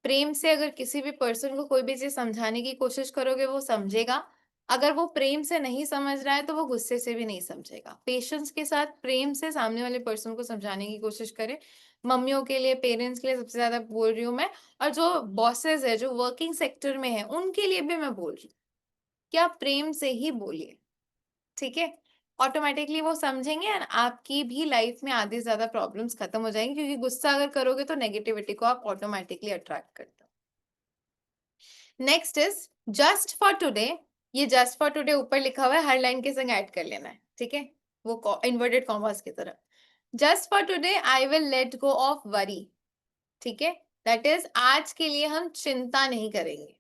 प्रेम से अगर किसी भी पर्सन को कोई भी चीज समझाने की कोशिश करोगे वो समझेगा। अगर वो प्रेम से नहीं समझ रहा है तो वो गुस्से से भी नहीं समझेगा। पेशेंस के साथ प्रेम से सामने वाले पर्सन को समझाने की कोशिश करें। मम्मियों के लिए, पेरेंट्स के लिए सबसे ज्यादा बोल रही हूँ मैं। और जो बॉसेस है, जो वर्किंग सेक्टर में है, उनके लिए भी मैं बोल रही हूँ कि आप प्रेम से ही बोलिए, ठीक है। ऑटोमेटिकली वो समझेंगे और आपकी भी लाइफ में आधी ज्यादा प्रॉब्लम्स खत्म हो जाएंगी, क्योंकि गुस्सा अगर करोगे तो नेगेटिविटी को आप ऑटोमेटिकली अट्रैक्ट करते हो। Next is just for today. ये जस्ट फॉर टुडे ऊपर लिखा हुआ है, हर लाइन के संग ऐड कर लेना है, ठीक है, वो इन्वर्टेड कॉमर्स की तरह। Just for today I will let go of worry, ठीक है। दैट इज आज के लिए हम चिंता नहीं करेंगे।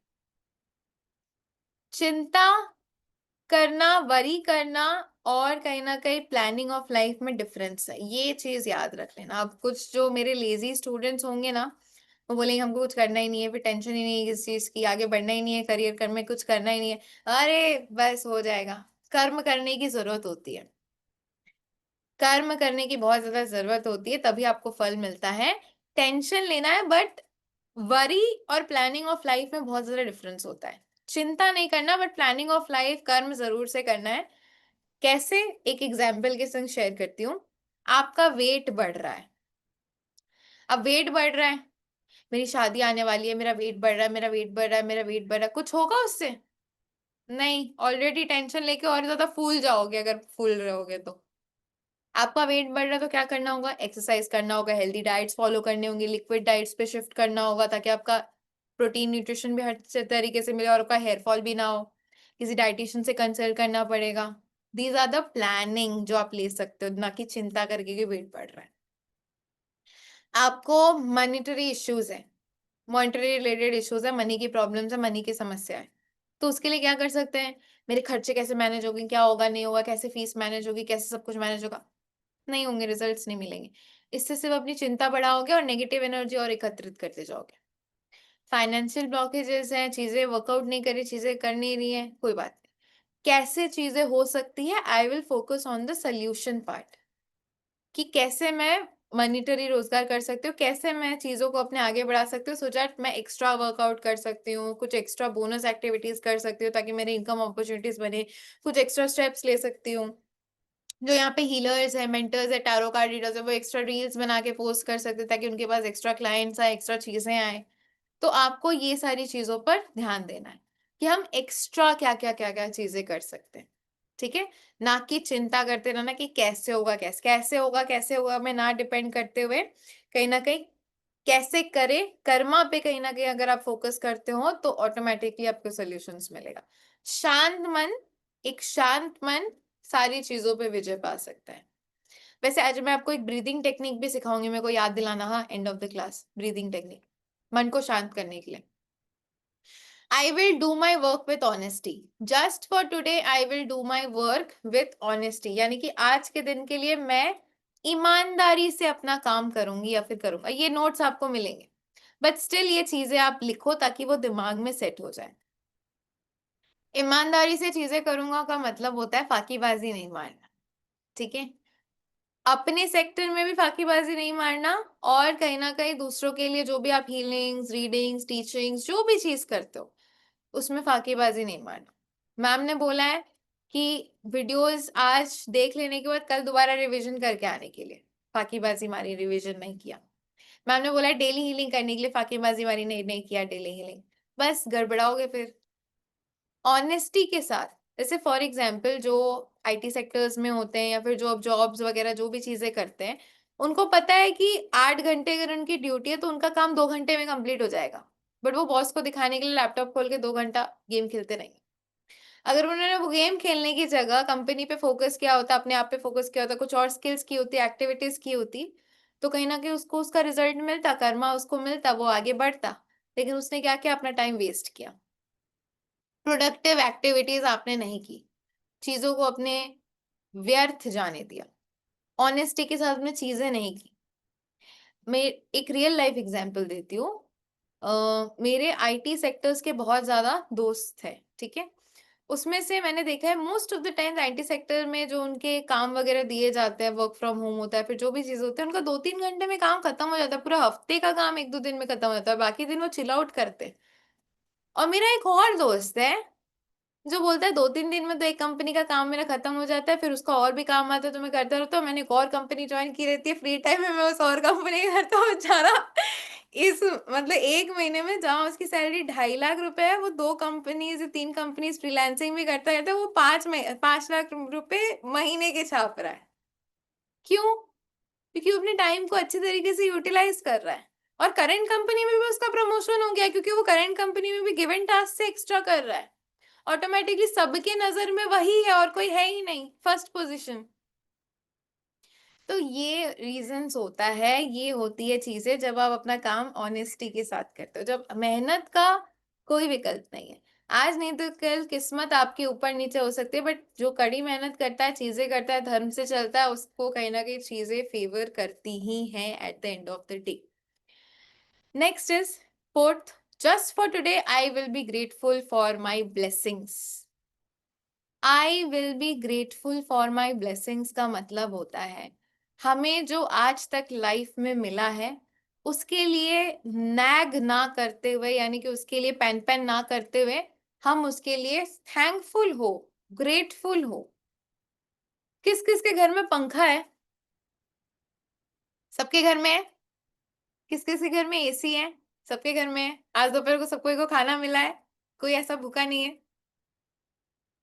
चिंता करना, वरी करना और कहीं ना कहीं प्लानिंग ऑफ लाइफ में डिफरेंस है, ये चीज याद रख लेना। अब कुछ जो मेरे लेजी स्टूडेंट्स होंगे ना, वो बोलेंगे हमको कुछ करना ही नहीं है, फिर टेंशन ही नहीं है किसी चीज की, आगे बढ़ना ही नहीं है, करियर कर में कुछ करना ही नहीं है। अरे बस हो जाएगा। कर्म करने की जरूरत होती है, कर्म करने की बहुत ज्यादा जरूरत होती है, तभी आपको फल मिलता है। टेंशन लेना है, बट वरी और प्लानिंग ऑफ लाइफ में बहुत ज्यादा डिफरेंस होता है। चिंता नहीं करना, बट प्लानिंग ऑफ लाइफ कर्म जरूर से करना है। कैसे? एक एग्जाम्पल के संग शेयर करती हूँ। आपका वेट बढ़ रहा है। अब वेट बढ़ रहा है, मेरी शादी आने वाली है, मेरा वेट बढ़ रहा है, मेरा वेट बढ़ रहा है, मेरा वेट बढ़ रहा है, कुछ होगा उससे? नहीं, ऑलरेडी टेंशन लेके और ज्यादा फूल जाओगे अगर फूल रहोगे तो। आपका वेट बढ़ रहा है तो क्या करना होगा? एक्सरसाइज करना होगा, हेल्दी डाइट्स फॉलो करने होंगे, लिक्विड डाइट्स पे शिफ्ट करना होगा, ताकि आपका प्रोटीन न्यूट्रिशन भी हर तरीके से मिले और आपका हेयर फॉल भी ना हो। किसी डाइटिशियन से कंसल्ट करना पड़ेगा। दीज आर द प्लानिंग जो आप ले सकते हो, ना कि चिंता करके कि वेट बढ़ रहा है। आपको मॉनिटरी इश्यूज है, मॉनिटरी रिलेटेड इश्यूज है, मनी की प्रॉब्लम्स है, मनी की समस्या है, तो उसके लिए क्या कर सकते हैं? मेरे खर्चे कैसे मैनेज होंगे, क्या होगा नहीं होगा, कैसे फीस मैनेज होगी, कैसे सब कुछ मैनेज होगा? नहीं होंगे, रिजल्ट्स नहीं मिलेंगे। इससे सिर्फ अपनी चिंता बढ़ाओगे और नेगेटिव एनर्जी और एकत्रित करते जाओगे। फाइनेंशियल ब्लॉकेजेस हैं, चीजें वर्कआउट नहीं करी, चीजें कर नहीं रही है, कोई बात नहीं। कैसे चीजें हो सकती है? I will focus on the solution part, कि कैसे मैं मॉनिटरी रोजगार कर सकती हूँ, कैसे मैं चीजों को अपने आगे बढ़ा सकती हूँ, सो दैट मैं एक्स्ट्रा वर्कआउट कर सकती हूँ, कुछ एक्स्ट्रा बोनस एक्टिविटीज कर सकती हूँ ताकि मेरे इनकम अपॉर्चुनिटीज बने, कुछ एक्स्ट्रा स्टेप्स ले सकती हूँ। जो यहाँ पे हीलर्स है, मेंटर्स है, टैरो कार्ड रीडर्स है, वो एक्स्ट्रा रील्स बना के पोस्ट कर सकते हैं ताकि उनके पास एक्स्ट्रा क्लाइंट्स आए, एक्स्ट्रा चीजें आए। तो आपको ये सारी चीजों पर ध्यान देना है कि हम एक्स्ट्रा क्या क्या चीजें कर सकते हैं, ठीक है। ना कि चिंता करते रहना कि कैसे होगा, कैसे होगा, कैसे होगा में ना डिपेंड करते हुए कहीं ना कहीं कैसे करे, कर्मा पे कहीं ना कहीं अगर आप फोकस करते हो तो ऑटोमेटिकली आपको सॉल्यूशंस मिलेगा। शांत मन, एक शांत मन सारी चीजों पे विजय पा सकता है। वैसे आज मैं आपको एक ब्रीदिंग टेक्निक भी सिखाऊंगी, मेरे को याद दिलाना, हाँ, and of the class, breathing technique मन को शांत करने के लिए। I will do my work with honesty. Just for today, I will do my work with honesty. यानी कि आज के दिन के लिए मैं ईमानदारी से अपना काम करूंगी या फिर करूंगा। ये नोट्स आपको मिलेंगे। बट स्टिल ये चीजें आप लिखो ताकि वो दिमाग में सेट हो जाए। ईमानदारी से चीजें करूंगा का मतलब होता है फाकीबाजी नहीं मारना, ठीक है? अपने सेक्टर में भी फाकीबाजी नहीं मारना, और कहीं ना कहीं दूसरों के लिए जो भी आप हीलिंग्स, रीडिंग्स, टीचिंग्स, जो भी चीज करते हो उसमें फाकीबाजी नहीं मारना। मैम ने बोला है कि वीडियोस आज देख लेने के बाद कल दोबारा रिवीजन करके आने के लिए। फाकीबाजी मारी, रिवीजन नहीं किया। मैम ने बोला है डेली हीलिंग करने के लिए, फाकीबाजी मारी, नहीं किया डेली हीलिंग, बस गड़बड़ाओगे फिर। ऑनेस्टी के साथ, जैसे फॉर एग्जाम्पल जो आईटी सेक्टर्स में होते हैं या फिर जो अब जॉब्स वगैरह जो भी चीजें करते हैं, उनको पता है कि 8 घंटे अगर उनकी ड्यूटी है तो उनका काम 2 घंटे में कंप्लीट हो जाएगा। बट वो बॉस को दिखाने के लिए लैपटॉप खोल के 2 घंटा गेम खेलते रहेंगे। अगर उन्होंने वो गेम खेलने की जगह कंपनी पे फोकस किया होता, अपने आप पे फोकस किया होता, कुछ और स्किल्स की होती, एक्टिविटीज की होती, तो कहीं ना कहीं उसको उसका रिजल्ट मिलता, कर्मा उसको मिलता, वो आगे बढ़ता। लेकिन उसने क्या किया? अपना टाइम वेस्ट किया। प्रोडक्टिव एक्टिविटीज आपने नहीं की, चीजों को अपने व्यर्थ जाने दिया, ऑनेस्टी के साथ में चीजें नहीं की। मैं एक रियल लाइफ एग्जांपल देती हूँ। मेरे आईटी सेक्टर्स के बहुत ज्यादा दोस्त हैं, ठीक है? उसमें से मैंने देखा है most of the time IT sector में जो उनके काम वगैरह दिए जाते हैं, वर्क फ्रॉम होम होता है, फिर जो भी चीज होती है, उनका 2-3 घंटे में काम खत्म हो जाता है। पूरा हफ्ते का काम 1-2 दिन में खत्म हो जाता है, बाकी दिन वो चिल आउट करते हैं। और मेरा एक और दोस्त है जो बोलता है 2-3 दिन में तो एक कंपनी का काम मेरा खत्म हो जाता है, फिर उसका और भी काम आता है तो मैं करता रहता हूँ। मैंने एक और कंपनी ज्वाइन की रहती है, फ्री टाइम में मैं उस और कंपनी करता हूँ बेचारा। इस मतलब 1 महीने में जहाँ उसकी सैलरी 2.5 लाख रुपए है, वो 2 कंपनीज 3 कंपनीज फ्रीलांसिंग भी करता है, तो वो 5 लाख रुपए महीने के छाप रहा है। क्यों? क्योंकि वो अपने टाइम को अच्छे तरीके से यूटिलाइज कर रहा है। और करंट कंपनी में भी उसका प्रमोशन हो गया, क्योंकि वो करंट कंपनी में भी गिवन टास्क से एक्स्ट्रा कर रहा है। ऑटोमेटिकली सबके नजर में वही है और कोई है ही नहीं फर्स्ट पोजीशन। तो ये रीजंस होता है, ये होती है चीजें जब आप अपना काम ऑनेस्टी के साथ करते हो, जब मेहनत का कोई विकल्प नहीं है। आज नहीं तो कल किस्मत आपके ऊपर नीचे हो सकती है, बट जो कड़ी मेहनत करता है, चीजें करता है, धर्म से चलता है, उसको कहीं ना कहीं चीजें फेवर करती ही हैं eight the end of the day. Next is fourth, just for today I will be grateful for my blessings. I will be grateful for my blessings का मतलब होता है हमें जो आज तक लाइफ में मिला है उसके लिए नैग ना करते हुए, यानी कि उसके लिए पैन पैन ना करते हुए, हम उसके लिए थैंकफुल हो, ग्रेटफुल हो। किस किस के घर में पंखा है? सबके घर में है। किस किस के घर में एसी है? सबके घर में है। आज दोपहर को सबको को खाना मिला है, कोई ऐसा भूखा नहीं है।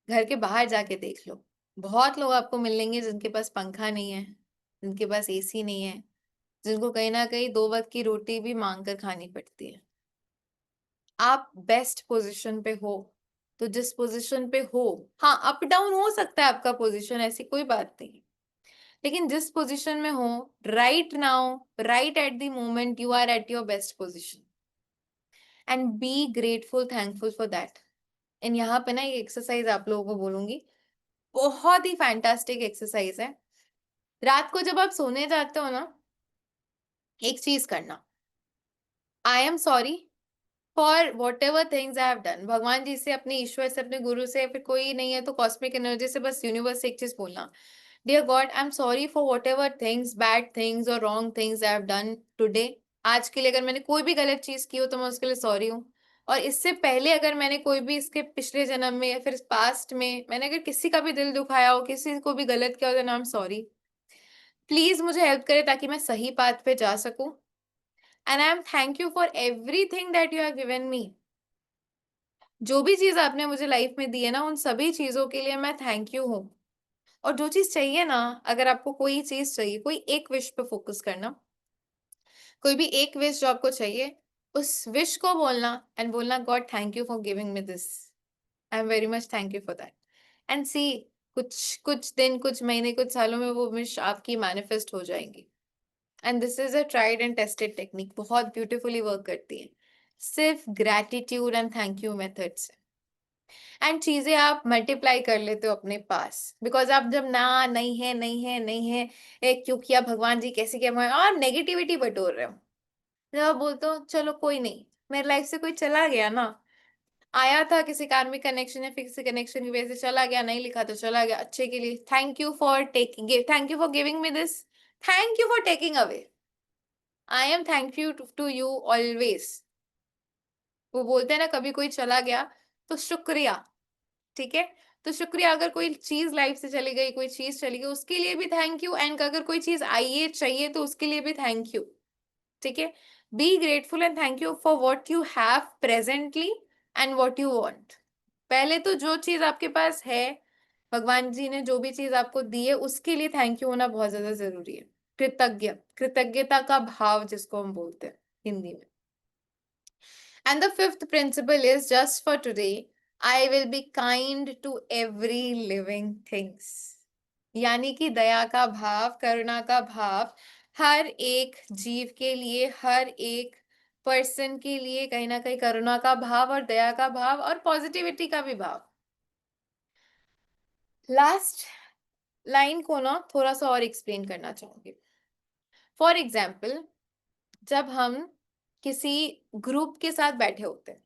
घर के बाहर जाके देख लो, बहुत लोग आपको मिलेंगे जिनके पास पंखा नहीं है, जिनके पास एसी नहीं है, जिनको कहीं ना कहीं 2 वक्त की रोटी भी मांग कर खानी पड़ती है। आप बेस्ट पोजीशन पे हो, तो जिस पोजीशन पे हो, हाँ अप डाउन हो सकता है आपका पोजीशन, ऐसी कोई बात नहीं, लेकिन जिस पोजीशन में हो right now, right at the moment, you are at your best position and be grateful, thankful for that. And यहाँ पे ना ये एक्सरसाइज आप लोगों को बोलूंगी, बहुत ही फैंटास्टिक एक्सरसाइज है। रात को जब आप सोने जाते हो ना, एक चीज करना, आई am sorry for whatever things I have done. भगवान जी से, अपने ईश्वर से, अपने गुरु से, फिर कोई नहीं है तो कॉस्मिक एनर्जी से, बस यूनिवर्स से एक चीज बोलना, dear God I am sorry for whatever things, bad things और wrong things I have done today. आज के लिए अगर मैंने कोई भी गलत चीज की हो तो मैं उसके लिए सॉरी हूँ। और इससे पहले अगर मैंने कोई भी, इसके पिछले जन्म में या फिर पास्ट में मैंने अगर किसी का भी दिल दुखाया हो, किसी को भी गलत किया हो, तो आई एम सॉरी। प्लीज मुझे हेल्प करे ताकि मैं सही पाथ पे जा सकूं। And I am thank you for everything that you have given me. जो भी चीज आपने मुझे लाइफ में दी है ना, उन सभी चीजों के लिए मैं थैंक यू हूँ। और जो चीज चाहिए ना, अगर आपको कोई चीज चाहिए, कोई एक विश पे फोकस करना, कोई भी एक विश जो आपको चाहिए, उस विश को बोलना एंड बोलना, God thank you for giving me this, I am very much thank you for that. And see, कुछ कुछ दिन, कुछ महीने, कुछ सालों में वो विश आपकी मैनिफेस्ट हो जाएंगी। And this is a tried and tested technique, बहुत ब्यूटीफुली वर्क करती है, सिर्फ gratitude and thank you method से। एंड चीजें आप मल्टीप्लाई कर लेते हो अपने पास, बिकॉज आप जब ना, नहीं है, नहीं है, नहीं है, क्यों किया भगवान जी, कैसे किया भगवान, और नेगेटिविटी बटोर रहे हो, जब आप बोलते हो चलो कोई नहीं, मेरी लाइफ से कोई चला गया ना, आया था किसी कार्मिक कनेक्शन या फिर किसी कनेक्शन की वजह से चला गया, नहीं लिखा तो चला गया, अच्छे के लिए, thank you for taking, thank you for giving me this, thank you for taking away, I am thank you to you always. वो बोलते हैं ना कभी कोई चला गया तो शुक्रिया, ठीक है। तो शुक्रिया, अगर कोई चीज लाइफ से चली गई, कोई चीज चली गई, उसके लिए भी थैंक यू, एंड अगर कोई चीज आइए चाहिए तो उसके लिए भी थैंक यू, ठीक है। Be grateful and thank you for what you have presently and what you want. पहले तो जो चीज आपके पास है, भगवान जी ने जो भी चीज आपको दी है, उसके लिए थैंक यू होना बहुत ज्यादा जरूरी है। कृतज्ञ, कृतज्ञता का भाव जिसको हम बोलते हैं हिंदी में। And the fifth principle is just for today, I will be kind to every living things. यानी कि दया का भाव, करुणा का भाव, हर एक जीव के लिए, हर एक पर्सन के लिए कहीं ना कहीं करुणा का भाव और दया का भाव और पॉजिटिविटी का भी भाव। लास्ट लाइन को ना थोड़ा सा और एक्सप्लेन करना चाहूंगी। फॉर एग्जाम्पल, जब हम किसी ग्रुप के साथ बैठे होते हैं,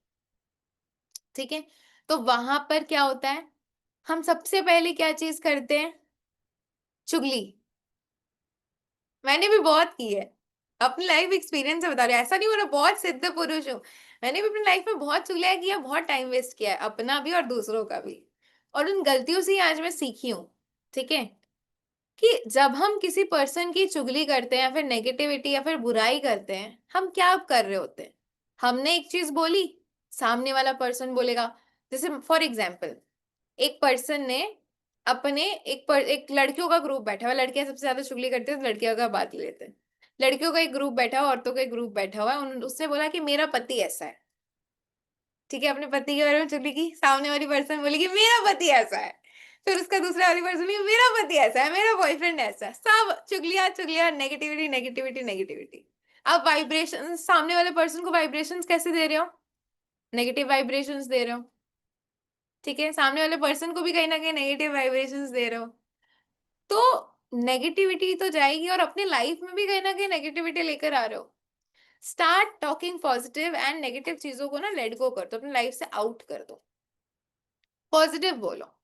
ठीक है, तो वहां पर क्या होता है, हम सबसे पहले क्या चीज करते हैं, चुगली। मैंने भी बहुत की है, अपनी लाइफ एक्सपीरियंस से बता रही हूँ, ऐसा नहीं हो रहा बहुत सिद्ध पुरुष हूँ। मैंने भी अपनी लाइफ में बहुत चुगलियां की है, बहुत टाइम वेस्ट किया है, अपना भी और दूसरों का भी, और उन गलतियों से ही आज मैं सीखी हूँ, ठीक है। कि जब हम किसी पर्सन की चुगली करते हैं या फिर नेगेटिविटी या फिर बुराई करते हैं, हम क्या कर रहे होते हैं, हमने एक चीज बोली, सामने वाला पर्सन बोलेगा, जैसे फॉर एग्जाम्पल, एक पर्सन ने अपने एक लड़कियों का ग्रुप बैठा हुआ, लड़कियां सबसे ज्यादा चुगली करती है तो लड़कियों का बात ले लेते हैं। लड़कियों का एक ग्रुप बैठा हुआ, औरतों का एक ग्रुप बैठा हुआ है, उसने बोला कि मेरा पति ऐसा है, ठीक है, अपने पति के बारे में चुगली की, सामने वाली पर्सन बोली कि मेरा पति ऐसा है, फिर उसका दूसरा वाली पर्सन भी मेरा पति ऐसा है, मेरा बॉयफ्रेंड ऐसा है, सब चुगलियां चुगलियां, नेगेटिविटी नेगेटिविटी नेगेटिविटी। अब वाइब्रेशन, सामने वाले पर्सन को वाइब्रेशंस कैसे दे रहे हो, नेगेटिव वाइब्रेशंस दे रहे हो, ठीक है, सामने वाले पर्सन को भी कहीं ना कहीं नेगेटिव वाइब्रेशंस दे रहे हो, तो नेगेटिविटी तो जाएगी और अपनी लाइफ में भी कहीं ना कहीं नेगेटिविटी लेकर आ रहे हो। Start talking positive and negative चीजों को ना लेट गो कर दो, अपनी लाइफ से आउट कर दो, पॉजिटिव बोलो।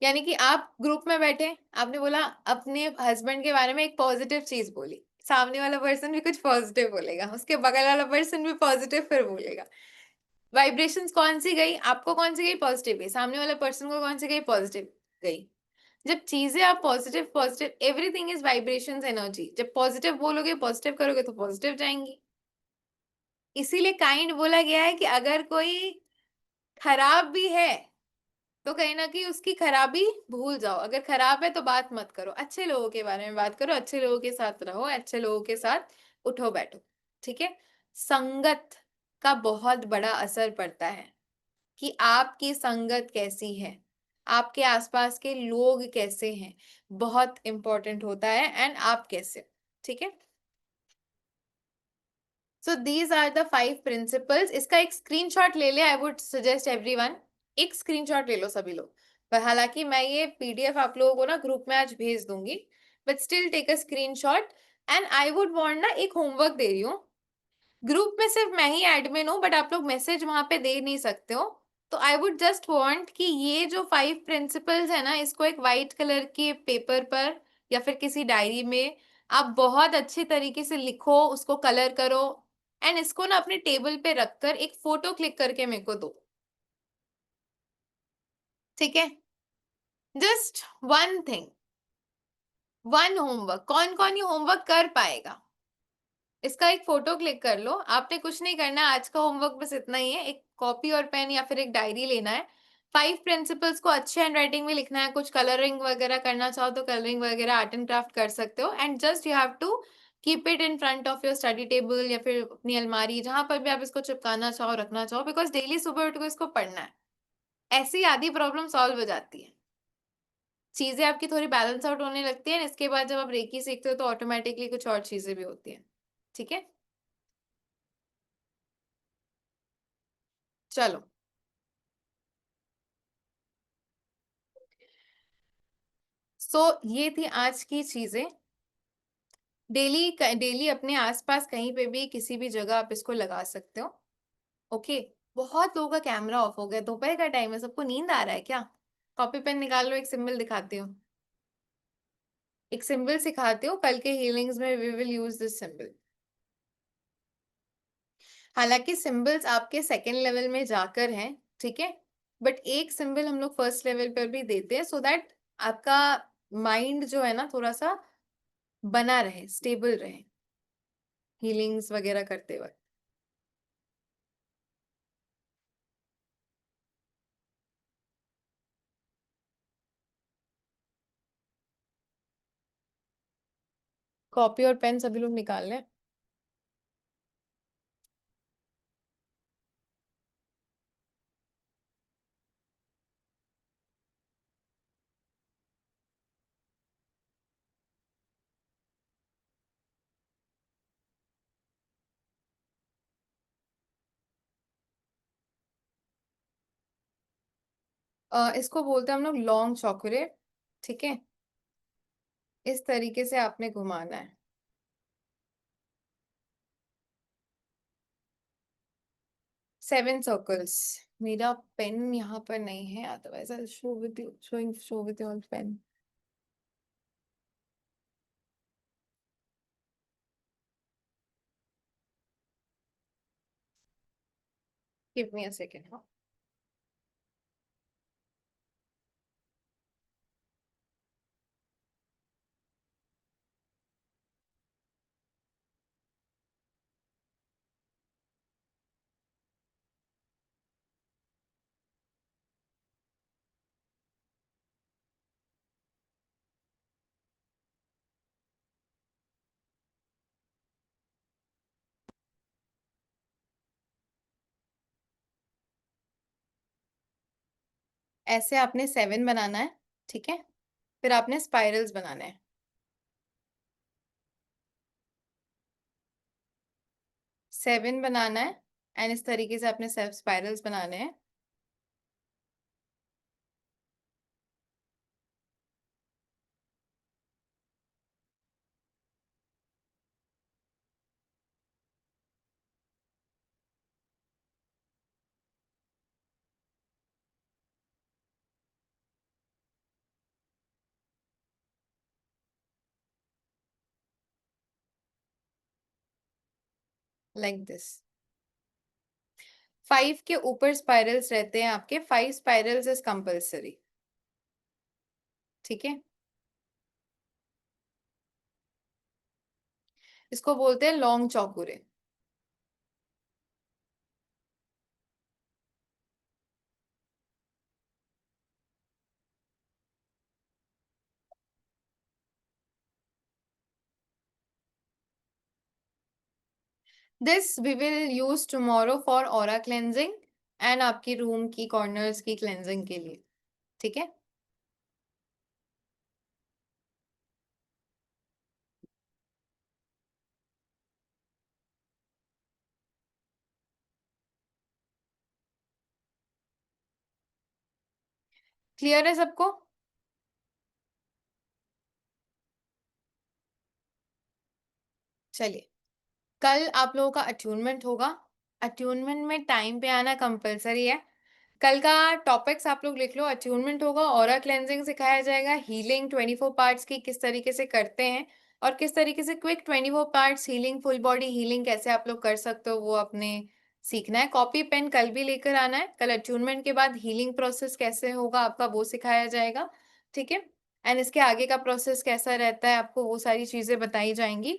यानी कि आप ग्रुप में बैठे, आपने बोला अपने हस्बैंड के बारे में एक पॉजिटिव चीज बोली, सामने वाला पर्सन भी कुछ पॉजिटिव बोलेगा, उसके बगल वाला पर्सन भी पॉजिटिव फिर बोलेगा, वाइब्रेशंस कौन सी गई, आपको कौन सी गई, पॉजिटिव गई, सामने वाले पर्सन को कौन सी गई, पॉजिटिव गई। जब चीजें आप positive positive, everything is vibrations energy, जब पॉजिटिव बोलोगे पॉजिटिव करोगे तो पॉजिटिव जाएंगी। इसीलिए काइंड बोला गया है कि अगर कोई खराब भी है तो कहीं ना कहीं उसकी खराबी भूल जाओ, अगर खराब है तो बात मत करो, अच्छे लोगों के बारे में बात करो, अच्छे लोगों के साथ रहो, अच्छे लोगों के साथ उठो बैठो, ठीक है। संगत का बहुत बड़ा असर पड़ता है कि आपकी संगत कैसी है, आपके आसपास के लोग कैसे हैं, बहुत इंपॉर्टेंट होता है, एंड आप कैसे, ठीक है। So these are the 5 principles. इसका एक स्क्रीनशॉट ले ले, आई वुड सजेस्ट एवरीवन, एक स्क्रीनशॉट ले लो सभी लोग। पर हालांकि मैं ये पीडीएफ आप लोगों को ना ग्रुप में आज भेज दूंगी, but still take a screenshot. And I would want ना, एक होमवर्क दे रही हूँ, ग्रुप में सिर्फ मैं ही एडमिन हूँ बट आप लोग मैसेज वहां पे दे नहीं सकते हो, तो आई वुड जस्ट वांट कि ये जो 5 प्रिंसिपल्स है ना, इसको एक वाइट कलर के पेपर पर या फिर किसी डायरी में आप बहुत अच्छे तरीके से लिखो, उसको कलर करो, एंड इसको ना अपने टेबल पे रखकर एक फोटो क्लिक करके मेरे को दो, ठीक है। Just one thing, one homework, कौन कौन ये होमवर्क कर पाएगा, इसका एक फोटो क्लिक कर लो, आपने कुछ नहीं करना है, आज का होमवर्क बस इतना ही है, एक कॉपी और पेन या फिर एक डायरी लेना है, 5 प्रिंसिपल्स को अच्छे हैंड राइटिंग में लिखना है, कुछ कलरिंग वगैरह करना चाहो तो कलरिंग वगैरह आर्ट एंड क्राफ्ट कर सकते हो, and just you have to keep it in front of your study table या फिर अपनी अलमारी, जहां पर भी आप इसको चिपकाना चाहो रखना चाहो, बिकॉज डेली सुबह उठ के इसको पढ़ना है, ऐसी आधी प्रॉब्लम सॉल्व हो जाती है, चीजें आपकी थोड़ी बैलेंस आउट होने लगती है, इसके बाद जब आप रेकी सीखते हो तो ऑटोमेटिकली कुछ और चीजें भी होती हैं, ठीक है। चलो, सो ये थी आज की चीजें, डेली डेली अपने आसपास कहीं पे भी किसी भी जगह आप इसको लगा सकते हो। ओके। बहुत लोगों का कैमरा ऑफ हो गया, दोपहर का टाइम है, सबको नींद आ रहा है क्या? कॉपी पेन निकाल लो, एक सिंबल दिखाती हूँ। एक सिंबल सिखाती हूँ, कल के हीलिंग्स में we will use this symbol. हालांकि सिंबल्स आपके सेकंड लेवल में जाकर हैं, ठीक है, बट एक सिंबल हम लोग फर्स्ट लेवल पर भी देते हैं सो दैट आपका माइंड जो है ना थोड़ा सा बना रहे, स्टेबल रहे हीलिंग्स वगैरह करते वक्त। कॉपी और पेन सभी लोग निकाल लें। इसको बोलते हैं हम लोग लॉन्ग चॉकलेट, ठीक है। इस तरीके से आपने घुमाना है। 7 सर्कल्स। मेरा पेन यहाँ पर नहीं है, otherwise I show with you, show with your pen. Give me a second. ऐसे आपने 7 बनाना है, ठीक है। फिर आपने स्पाइरल्स बनाना है। 7 बनाना है एंड इस तरीके से आपने स्पाइरल्स बनाने हैं। Like this. 5 के ऊपर स्पाइरल्स रहते हैं आपके, 5 स्पाइरल्स इज कंपल्सरी, ठीक है। इसको बोलते हैं लॉन्ग चौकुरे। This we will use tomorrow for aura cleansing and आपकी रूम की कॉर्नर्स की क्लेंजिंग के लिए, ठीक है। क्लियर है सबको? चलिए, कल आप लोगों का अट्यूनमेंट होगा। अट्यूनमेंट में टाइम पे आना कंपलसरी है। कल का टॉपिक्स आप लोग लिख लो। अट्यूनमेंट होगा, ऑरा क्लेंजिंग सिखाया जाएगा, हीलिंग 24 पार्ट्स की किस तरीके से करते हैं और किस तरीके से quick 24 parts healing, full body healing कैसे आप लोग कर सकते हो वो आपने सीखना है। कॉपी पेन कल भी लेकर आना है। कल अट्यूनमेंट के बाद हीलिंग प्रोसेस कैसे होगा आपका वो सिखाया जाएगा, ठीक है। एंड इसके आगे का प्रोसेस कैसा रहता है आपको वो सारी चीजें बताई जाएंगी।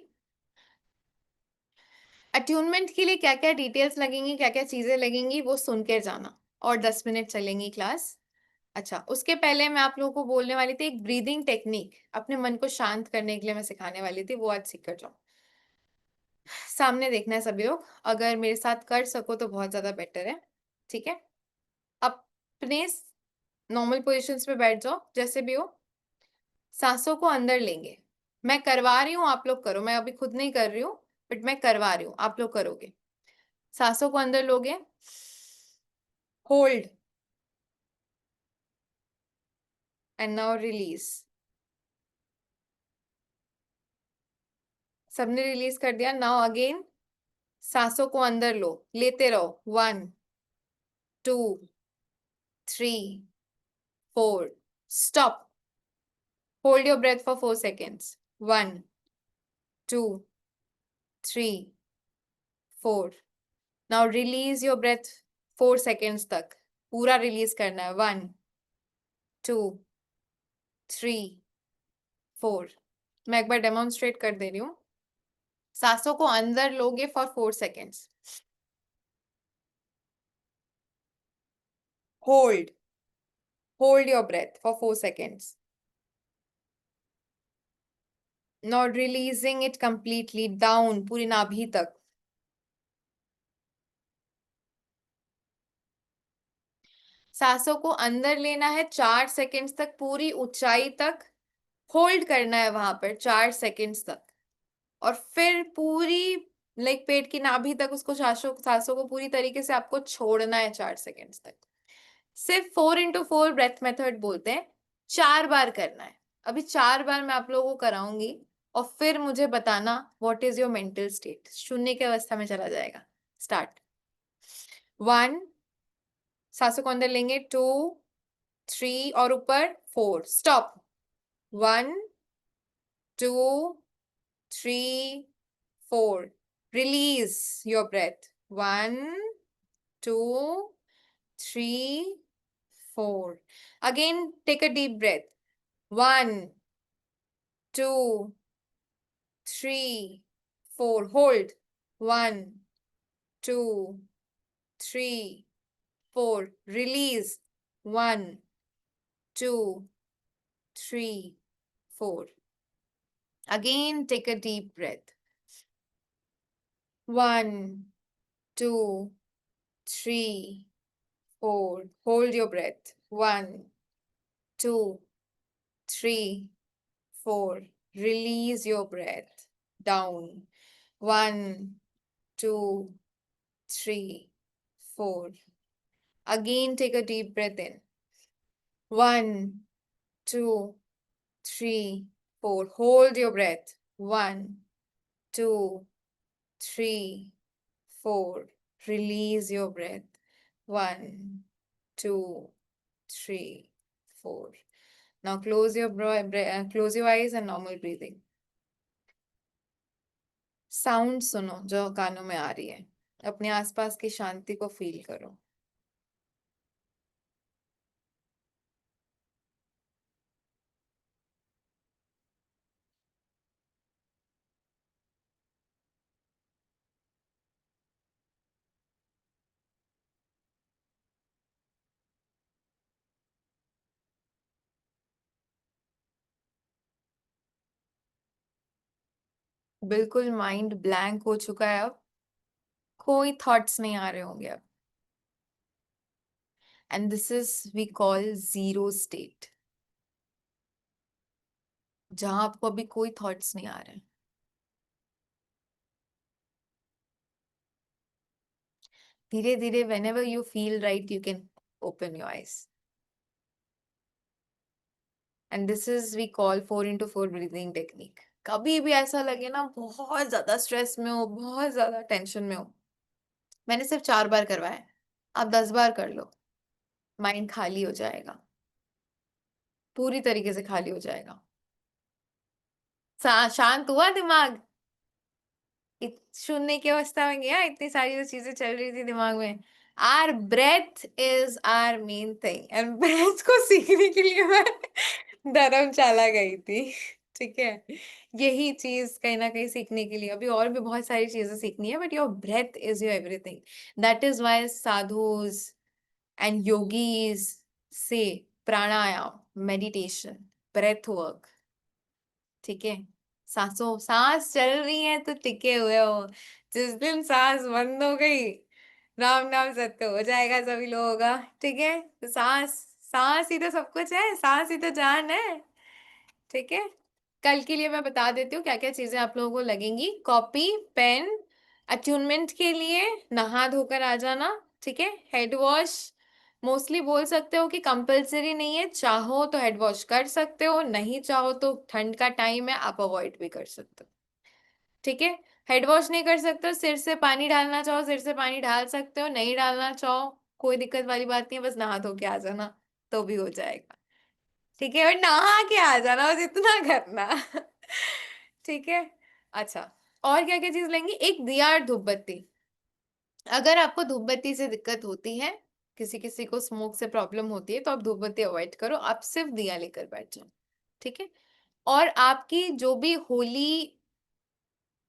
अट्यूनमेंट के लिए क्या क्या डिटेल्स लगेंगी, क्या क्या चीजें लगेंगी वो सुन के जाना। और 10 मिनट चलेंगी क्लास। अच्छा, उसके पहले मैं आप लोगों को बोलने वाली थी एक ब्रीदिंग टेक्निक, अपने मन को शांत करने के लिए मैं सिखाने वाली थी, वो आज सीख कर जाओ। सामने देखना है सभी लोग, अगर मेरे साथ कर सको तो बहुत ज्यादा बेटर है, ठीक है। अपने नॉर्मल पोजिशंस पे बैठ जाओ जैसे भी हो। सांसों को अंदर लेंगे। मैं करवा रही हूँ, आप लोग करो, मैं अभी खुद नहीं कर रही हूँ, बट मैं करवा रही हूँ, आप लोग करोगे। सांसों को अंदर लोगे, होल्ड एंड नाउ रिलीज। सबने रिलीज कर दिया। नाउ अगेन सांसों को अंदर लो, लेते रहो। 1 2 3 4, stop. Hold your breath for 4 seconds. 1 2 3 4। Now release your breath 4 seconds तक, पूरा रिलीज करना है। 1 2 3 4। मैं एक बार डेमोन्स्ट्रेट कर दे रही हूँ। सांसों को अंदर लोगे for 4 seconds, hold hold your breath for 4 seconds, not releasing it completely down, पूरी नाभि तक। सांसों को अंदर लेना है 4 सेकेंड्स तक, पूरी ऊंचाई तक होल्ड करना है वहां पर 4 सेकेंड्स तक, और फिर पूरी लाइक पेट की नाभि तक उसको सांसों सांसों को पूरी तरीके से आपको छोड़ना है 4 सेकेंड्स तक। सिर्फ 4x4 ब्रेथ मेथड बोलते हैं, 4 बार करना है। अभी 4 बार मैं आप लोगों को कराऊंगी और फिर मुझे बताना what is your mental state. शून्य की अवस्था में चला जाएगा। स्टार्ट। 1, सांसों को अंदर लेंगे। 2 3 और ऊपर 4, stop. 1 2 3 4, release your breath. 1 2 3 4। Again, take a deep breath. 1 2 3 4, hold. 1 2 3 4, release. 1 2 3 4. Again, take a deep breath. 1 2 3 4, hold your breath. 1 2 3 4, release your breath down. 1 2 3 4. Again, take a deep breath in. 1 2 3 4, hold your breath. 1 2 3 4, release your breath. 1 2 3 4. Now close your eyes and normal breathing. Sound सुनो जो कानों में आ रही है, अपने आसपास की शांति को फील करो। बिल्कुल माइंड ब्लैंक हो चुका है अब, कोई थॉट्स नहीं आ रहे होंगे अब। And this is we call zero state, जहां आपको अभी कोई थॉट्स नहीं आ रहे हैं। धीरे धीरे whenever you feel right you can open your eyes. And this is we call 4x4 breathing technique. कभी भी ऐसा लगे ना बहुत ज्यादा स्ट्रेस में हो, बहुत ज्यादा टेंशन में हो, मैंने सिर्फ 4 बार करवाया है, आप 10 बार कर लो, माइंड खाली हो जाएगा, पूरी तरीके से खाली हो जाएगा। शांत हुआ दिमाग, शून्य की अवस्था में गया, इतनी सारी जो चीजें चल रही थी दिमाग में। Our breath is our main thing, and breath को सीखने के लिए मैं धर्मशाला गई थी। ठीक है, यही चीज कहीं ना कहीं सीखने के लिए, अभी और भी बहुत सारी चीजें सीखनी है, but your breath is your everything. That is why sadhus and yogis से प्राणायाम, मेडिटेशन, ब्रेथ वर्क। ठीक है, सांसों सांस चल रही है तो टिके हुए हो, जिस दिन सांस बंद हो गई राम नाम सत्य हो जाएगा सभी लोगों का। ठीक है, तो सांस, सांस ही तो सब कुछ है, सांस ही तो जान है। ठीक है, कल के लिए मैं बता देती हूँ क्या क्या चीजें आप लोगों को लगेंगी। कॉपी पेन, अट्यूनमेंट के लिए नहा धोकर आ जाना। ठीक है, हेड वॉश मोस्टली बोल सकते हो कि कंपलसरी नहीं है, चाहो तो हेड वॉश कर सकते हो, नहीं चाहो तो ठंड का टाइम है आप अवॉइड भी कर सकते हो। ठीक है। हेड वॉश नहीं कर सकते हो, सिर से पानी डालना चाहो सिर से पानी डाल सकते हो, नहीं डालना चाहो कोई दिक्कत वाली बात नहीं है, बस नहा धो के आ जाना तो भी हो जाएगा। ठीक है, और नहा के आ जाना, बस इतना करना। ठीक है। अच्छा, और क्या क्या चीज लेंगे? एक दिया और धूप बत्ती। अगर आपको धूप बत्ती से दिक्कत होती है, किसी किसी को स्मोक से प्रॉब्लम होती है, तो आप धूप बत्ती अवॉइड करो, आप सिर्फ दिया लेकर बैठ जाओ। ठीक है। और आपकी जो भी होली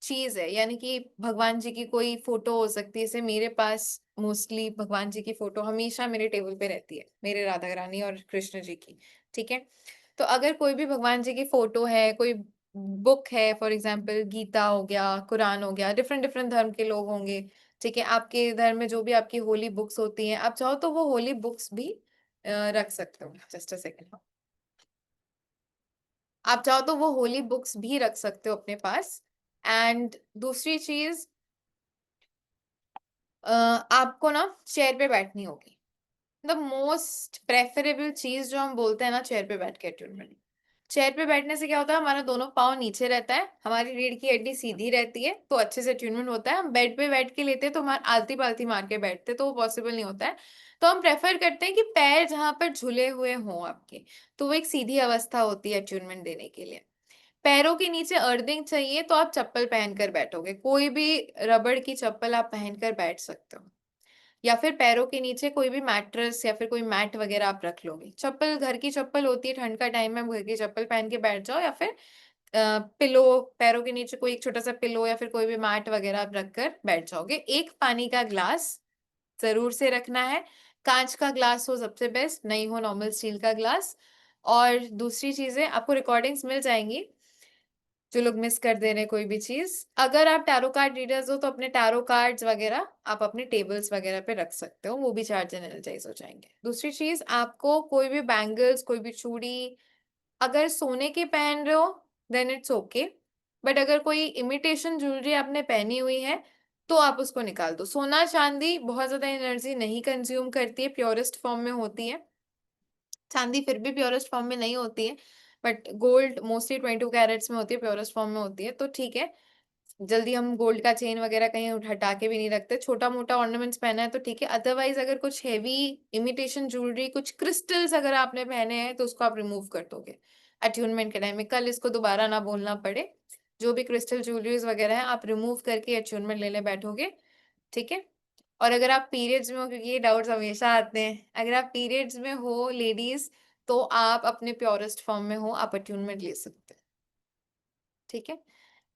चीज है, यानी कि भगवान जी की कोई फोटो हो सकती है, जैसे मेरे पास मोस्टली भगवान जी की फोटो हमेशा मेरे टेबल पे रहती है, मेरे राधा रानी और कृष्ण जी की। ठीक है। तो अगर कोई भी भगवान जी की फोटो है, कोई बुक है, फॉर एग्जाम्पल गीता हो गया, कुरान हो गया, डिफरेंट डिफरेंट धर्म के लोग होंगे। ठीक है, आपके धर्म में जो भी आपकी होली बुक्स होती हैं, आप चाहो तो वो होली बुक्स भी रख सकते हो। Just a second. आप चाहो तो वो होली बुक्स भी रख सकते हो अपने पास। एंड दूसरी चीज, आपको ना चेयर पे बैठनी होगी। द मोस्ट प्रेफरेबल चीज जो हम बोलते हैं ना, चेयर पे बैठ के ट्यून। चेयर पे बैठने से क्या होता है, हमारा दोनों पाँव नीचे रहता है, हमारी रीढ़ की हड्डी सीधी रहती है, तो अच्छे से ट्यूनमेंट होता है। हम बेड पे बैठ के लेते हैं तो हमारे आलती पालती मार के बैठते हैं, तो वो पॉसिबल नहीं होता है। तो हम प्रेफर करते हैं कि पैर जहां पर झूले हुए हों आपके, तो वो एक सीधी अवस्था होती है ट्यूनमेंट देने के लिए। पैरों के नीचे अर्थिंग चाहिए तो आप चप्पल पहनकर बैठोगे, कोई भी रबड़ की चप्पल आप पहनकर बैठ सकते हो, या फिर पैरों के नीचे कोई भी मैट्रेस या फिर कोई मैट वगैरह आप रख लोगे। चप्पल घर की चप्पल होती है, ठंड का टाइम में हम घर की चप्पल पहन के बैठ जाओ, या फिर पिलो, पैरों के नीचे कोई एक छोटा सा पिलो या फिर कोई भी मैट वगैरह आप रखकर बैठ जाओगे। एक पानी का ग्लास जरूर से रखना है, कांच का ग्लास हो सबसे बेस्ट, नहीं हो नॉर्मल स्टील का ग्लास। और दूसरी चीजें आपको रिकॉर्डिंग्स मिल जाएंगी, जो लोग मिस कर दे रहे हैं कोई भी चीज। अगर आप टैरो कार्ड रीडर्स हो तो अपने टैरो कार्ड्स वगैरह आप अपने टेबल्स वगैरह पे रख सकते हो, वो भी चार्ज एनर्जाइज हो जाएंगे। दूसरी चीज, आपको कोई भी बैंगल्स, कोई भी चूड़ी, अगर सोने के पहन रहे हो देन इट्स ओके, बट अगर कोई इमिटेशन ज्वेलरी आपने पहनी हुई है तो आप उसको निकाल दो। सोना चांदी बहुत ज्यादा एनर्जी नहीं कंज्यूम करती है, प्योरेस्ट फॉर्म में होती है। चांदी फिर भी प्योरेस्ट फॉर्म में नहीं होती है, बट गोल्ड मोस्टली 22 कैरेट्स में होती है, प्योरेस्ट फॉर्म में होती है, तो ठीक है। जल्दी हम गोल्ड का चेन वगैरह कहीं हटा के भी नहीं रखते, छोटा मोटा ऑर्नामेंट्स पहना है तो ठीक है। अदरवाइज अगर कुछ हेवी इमिटेशन ज्वेलरी, कुछ क्रिस्टल्स अगर आपने पहने हैं तो उसको आप रिमूव कर दोगे अट्यूनमेंट के टाइम में, कल इसको दोबारा ना बोलना पड़े। जो भी क्रिस्टल ज्वेलरीज वगैरह है आप रिमूव करके अट्यूनमेंट लेने बैठोगे। ठीक है। और अगर आप पीरियड्स में हो, क्योंकि ये डाउट्स हमेशा आते हैं, अगर आप पीरियड्स में हो लेडीज, तो आप अपने प्योरेस्ट फॉर्म में हो, आप अट्यूनमेंट ले सकते हैं। ठीक है।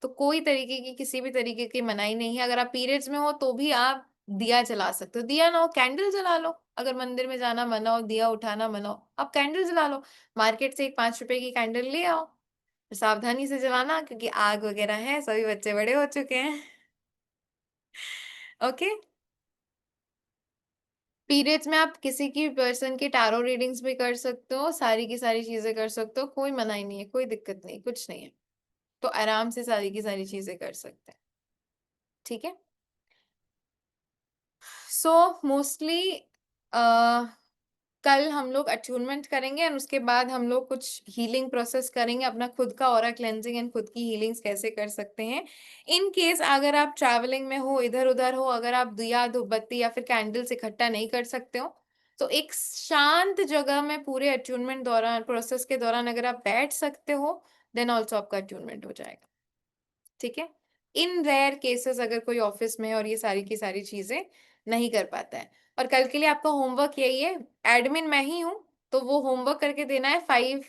तो कोई तरीके की, किसी भी तरीके की मनाही नहीं है। अगर आप पीरियड्स में हो तो भी आप दिया जला सकते हो, दिया ना हो कैंडल जला लो। अगर मंदिर में जाना मना हो, दिया उठाना मना हो, आप कैंडल जला लो। मार्केट से एक 5 रुपए की कैंडल ले आओ, सावधानी से जलाना क्योंकि आग वगैरह है, सभी बच्चे बड़े हो चुके हैं। ओके। पीरियड्स में आप किसी की पर्सन की टैरो रीडिंग्स भी कर सकते हो, सारी की सारी चीजें कर सकते हो, कोई मनाही नहीं है, कोई दिक्कत नहीं, कुछ नहीं है। तो आराम से सारी की सारी चीजें कर सकते हैं। ठीक है। सो मोस्टली कल हम लोग अट्यूनमेंट करेंगे और उसके बाद हम लोग कुछ हीलिंग प्रोसेस करेंगे, अपना खुद का ऑरा क्लेंजिंग एंड खुद की हीलिंग्स कैसे कर सकते हैं। इन केस अगर आप ट्रैवलिंग में हो, इधर उधर हो, अगर आप दिया धूप बत्ती या फिर कैंडल्स इकट्ठा नहीं कर सकते हो, तो एक शांत जगह में पूरे अट्यूनमेंट दौरान, प्रोसेस के दौरान अगर आप बैठ सकते हो, देन ऑल्सो आपका अट्यूनमेंट हो जाएगा। ठीक है। इन रेयर केसेस अगर कोई ऑफिस में है और ये सारी की सारी चीजें नहीं कर पाता है, और कल के लिए आपका होमवर्क यही है, एडमिन मैं ही हूं, तो वो होमवर्क करके देना है, 5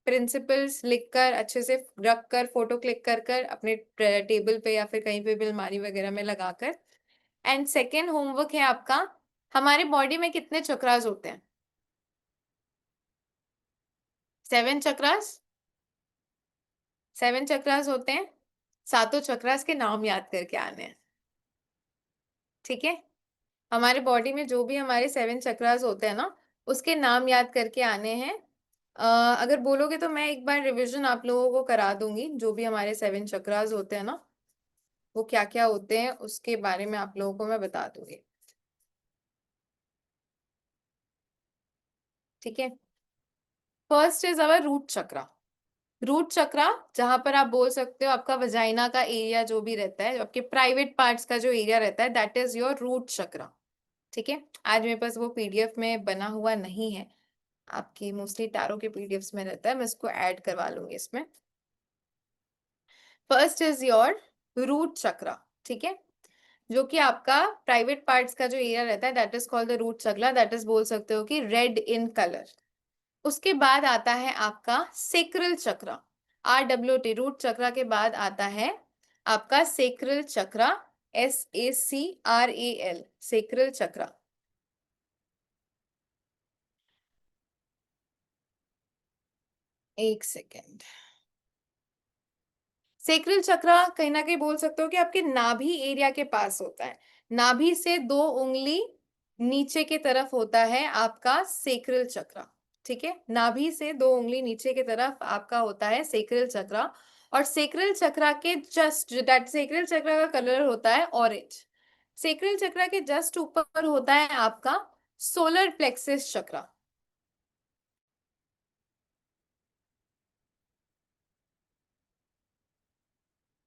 प्रिंसिपल्स लिखकर अच्छे से रख कर, फोटो क्लिक कर कर अपने टेबल पे या फिर कहीं पे भी अलमारी वगैरह में लगाकर। एंड सेकेंड होमवर्क है आपका, हमारी बॉडी में कितने चक्रास होते हैं? 7 चक्रास। 7 चक्रास होते हैं, सातों चक्रास के नाम याद करके आने हैं। ठीक है। हमारे बॉडी में जो भी हमारे 7 चक्रास होते हैं ना, उसके नाम याद करके आने हैं। अगर बोलोगे तो मैं एक बार रिवीजन आप लोगों को करा दूंगी, जो भी हमारे 7 चक्रास होते हैं ना, वो क्या क्या होते हैं उसके बारे में आप लोगों को मैं बता दूंगी। ठीक है। First is our root chakra. Root chakra, जहां पर आप बोल सकते हो आपका वजाइना का एरिया जो भी रहता है, आपके प्राइवेट पार्ट्स का जो एरिया रहता है, दैट इज योर रूट चक्रा। ठीक है। आज मेरे पास वो पीडीएफ में बना हुआ नहीं है, आपकी मोस्टली टैरो के पीडीएफ्स में रहता है, मैं इसको ऐड करवा लूंगी इसमें। फर्स्ट इज योर रूट चक्रा। ठीक है, जो कि आपका प्राइवेट पार्ट्स का जो एरिया रहता है, that is called the root chakra, that is बोल सकते हो कि रेड इन कलर। उसके बाद आता है आपका सेक्रल चक्रा। RWT, रूट चक्रा के बाद आता है आपका सेक्रल चक्रा। SACRAL, सेक्रल चक्रा। एक सेकेंड। सेक्रल चक्रा कहीं ना कहीं बोल सकते हो कि आपके नाभि एरिया के पास होता है। नाभि से 2 उंगली नीचे की तरफ होता है आपका सेक्रल चक्रा। ठीक है, नाभि से 2 उंगली नीचे की तरफ आपका होता है सेक्रल चक्रा। और सेक्रल चक्रा के जस्ट, दैट सेक्रल चक्रा का कलर होता है ऑरेंज। सेक्रल चक्रा के जस्ट ऊपर होता है आपका सोलर प्लेक्सिस चक्रा।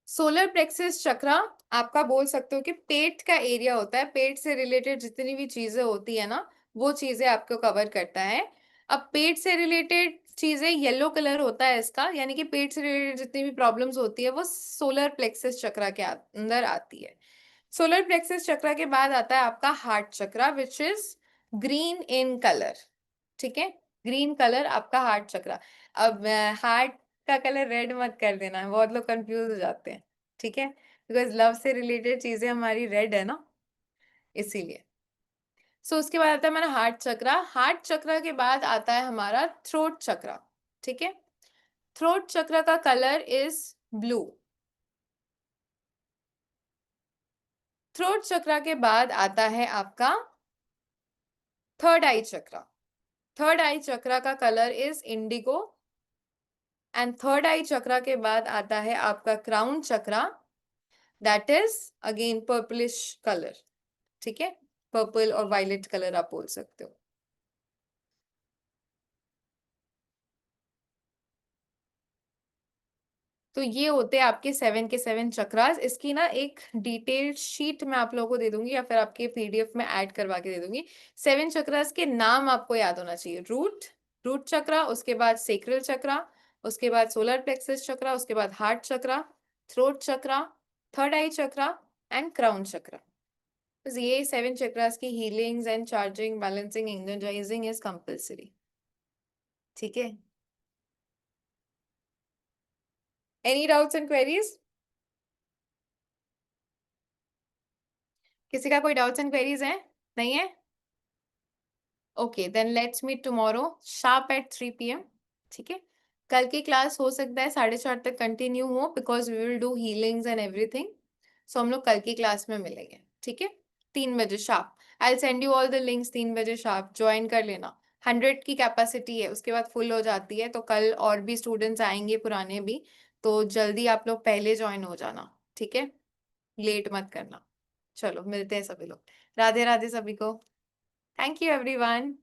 सोलर प्लेक्सस चक्रा आपका बोल सकते हो कि पेट का एरिया होता है। पेट से रिलेटेड जितनी भी चीजें होती है ना, वो चीजें आपको कवर करता है। अब पेट से रिलेटेड चीजें, येलो कलर होता है इसका, यानी कि पेट से रिलेटेड जितनी भी प्रॉब्लम्स होती है वो सोलर प्लेक्सस चक्रा के अंदर आती है। सोलर प्लेक्सस चक्रा के बाद आता है आपका heart chakra, which is green in colour. ठीक है, ग्रीन कलर आपका हार्ट चक्रा। अब हार्ट का कलर रेड मत कर देना, बहुत लोग कंफ्यूज हो जाते हैं। ठीक है, बिकॉज लव से रिलेटेड चीजें हमारी रेड है ना, इसीलिए। सो उसके बाद आता है हमारा हार्ट चक्रा। हार्ट चक्रा के बाद आता है हमारा थ्रोट चक्रा। ठीक है, थ्रोट चक्रा का कलर इज ब्लू। थ्रोट चक्रा के बाद आता है आपका थर्ड आई चक्रा। थर्ड आई चक्रा का colour is indigo. And third eye chakra के बाद आता है आपका crown chakra, that is again purplish colour. ठीक है, पर्पल और वायलेट कलर आप बोल सकते हो। तो ये होते हैं आपके 7 के 7 चक्रास। इसकी ना एक डिटेल्ड शीट मैं आप लोगों को दे दूंगी, या फिर आपके पीडीएफ में ऐड करवा के दे दूंगी। 7 चक्रास के नाम आपको याद होना चाहिए। रूट, रूट चक्रा, उसके बाद सेक्रल चक्रा, उसके बाद सोलर प्लेक्सस चक्रा, उसके बाद heart chakra, throat chakra, third eye chakra and crown chakra. बस ये 7 चक्रास की healings and charging, balancing, energising is compulsory. ठीक है, एनी डाउट्स एंड क्वेरीज? किसी का कोई डाउट्स एंड क्वेरीज है? नहीं है? Okay, then let's meet tomorrow sharp at 3 PM। ठीक है, कल की क्लास हो सकता है 4:30 तक कंटिन्यू हो, because we will do healings and everything. So हम लोग कल की क्लास में मिलेंगे। ठीक है, 3 बजे sharp. I send you all the links. 3 बजे शार्प ज्वाइन कर लेना। 100 की कैपेसिटी है, उसके बाद फुल हो जाती है, तो कल और भी स्टूडेंट्स आएंगे, पुराने भी। तो जल्दी आप लोग पहले ज्वाइन हो जाना। ठीक है, लेट मत करना। चलो मिलते हैं सभी लोग। राधे राधे सभी को। Thank you everyone.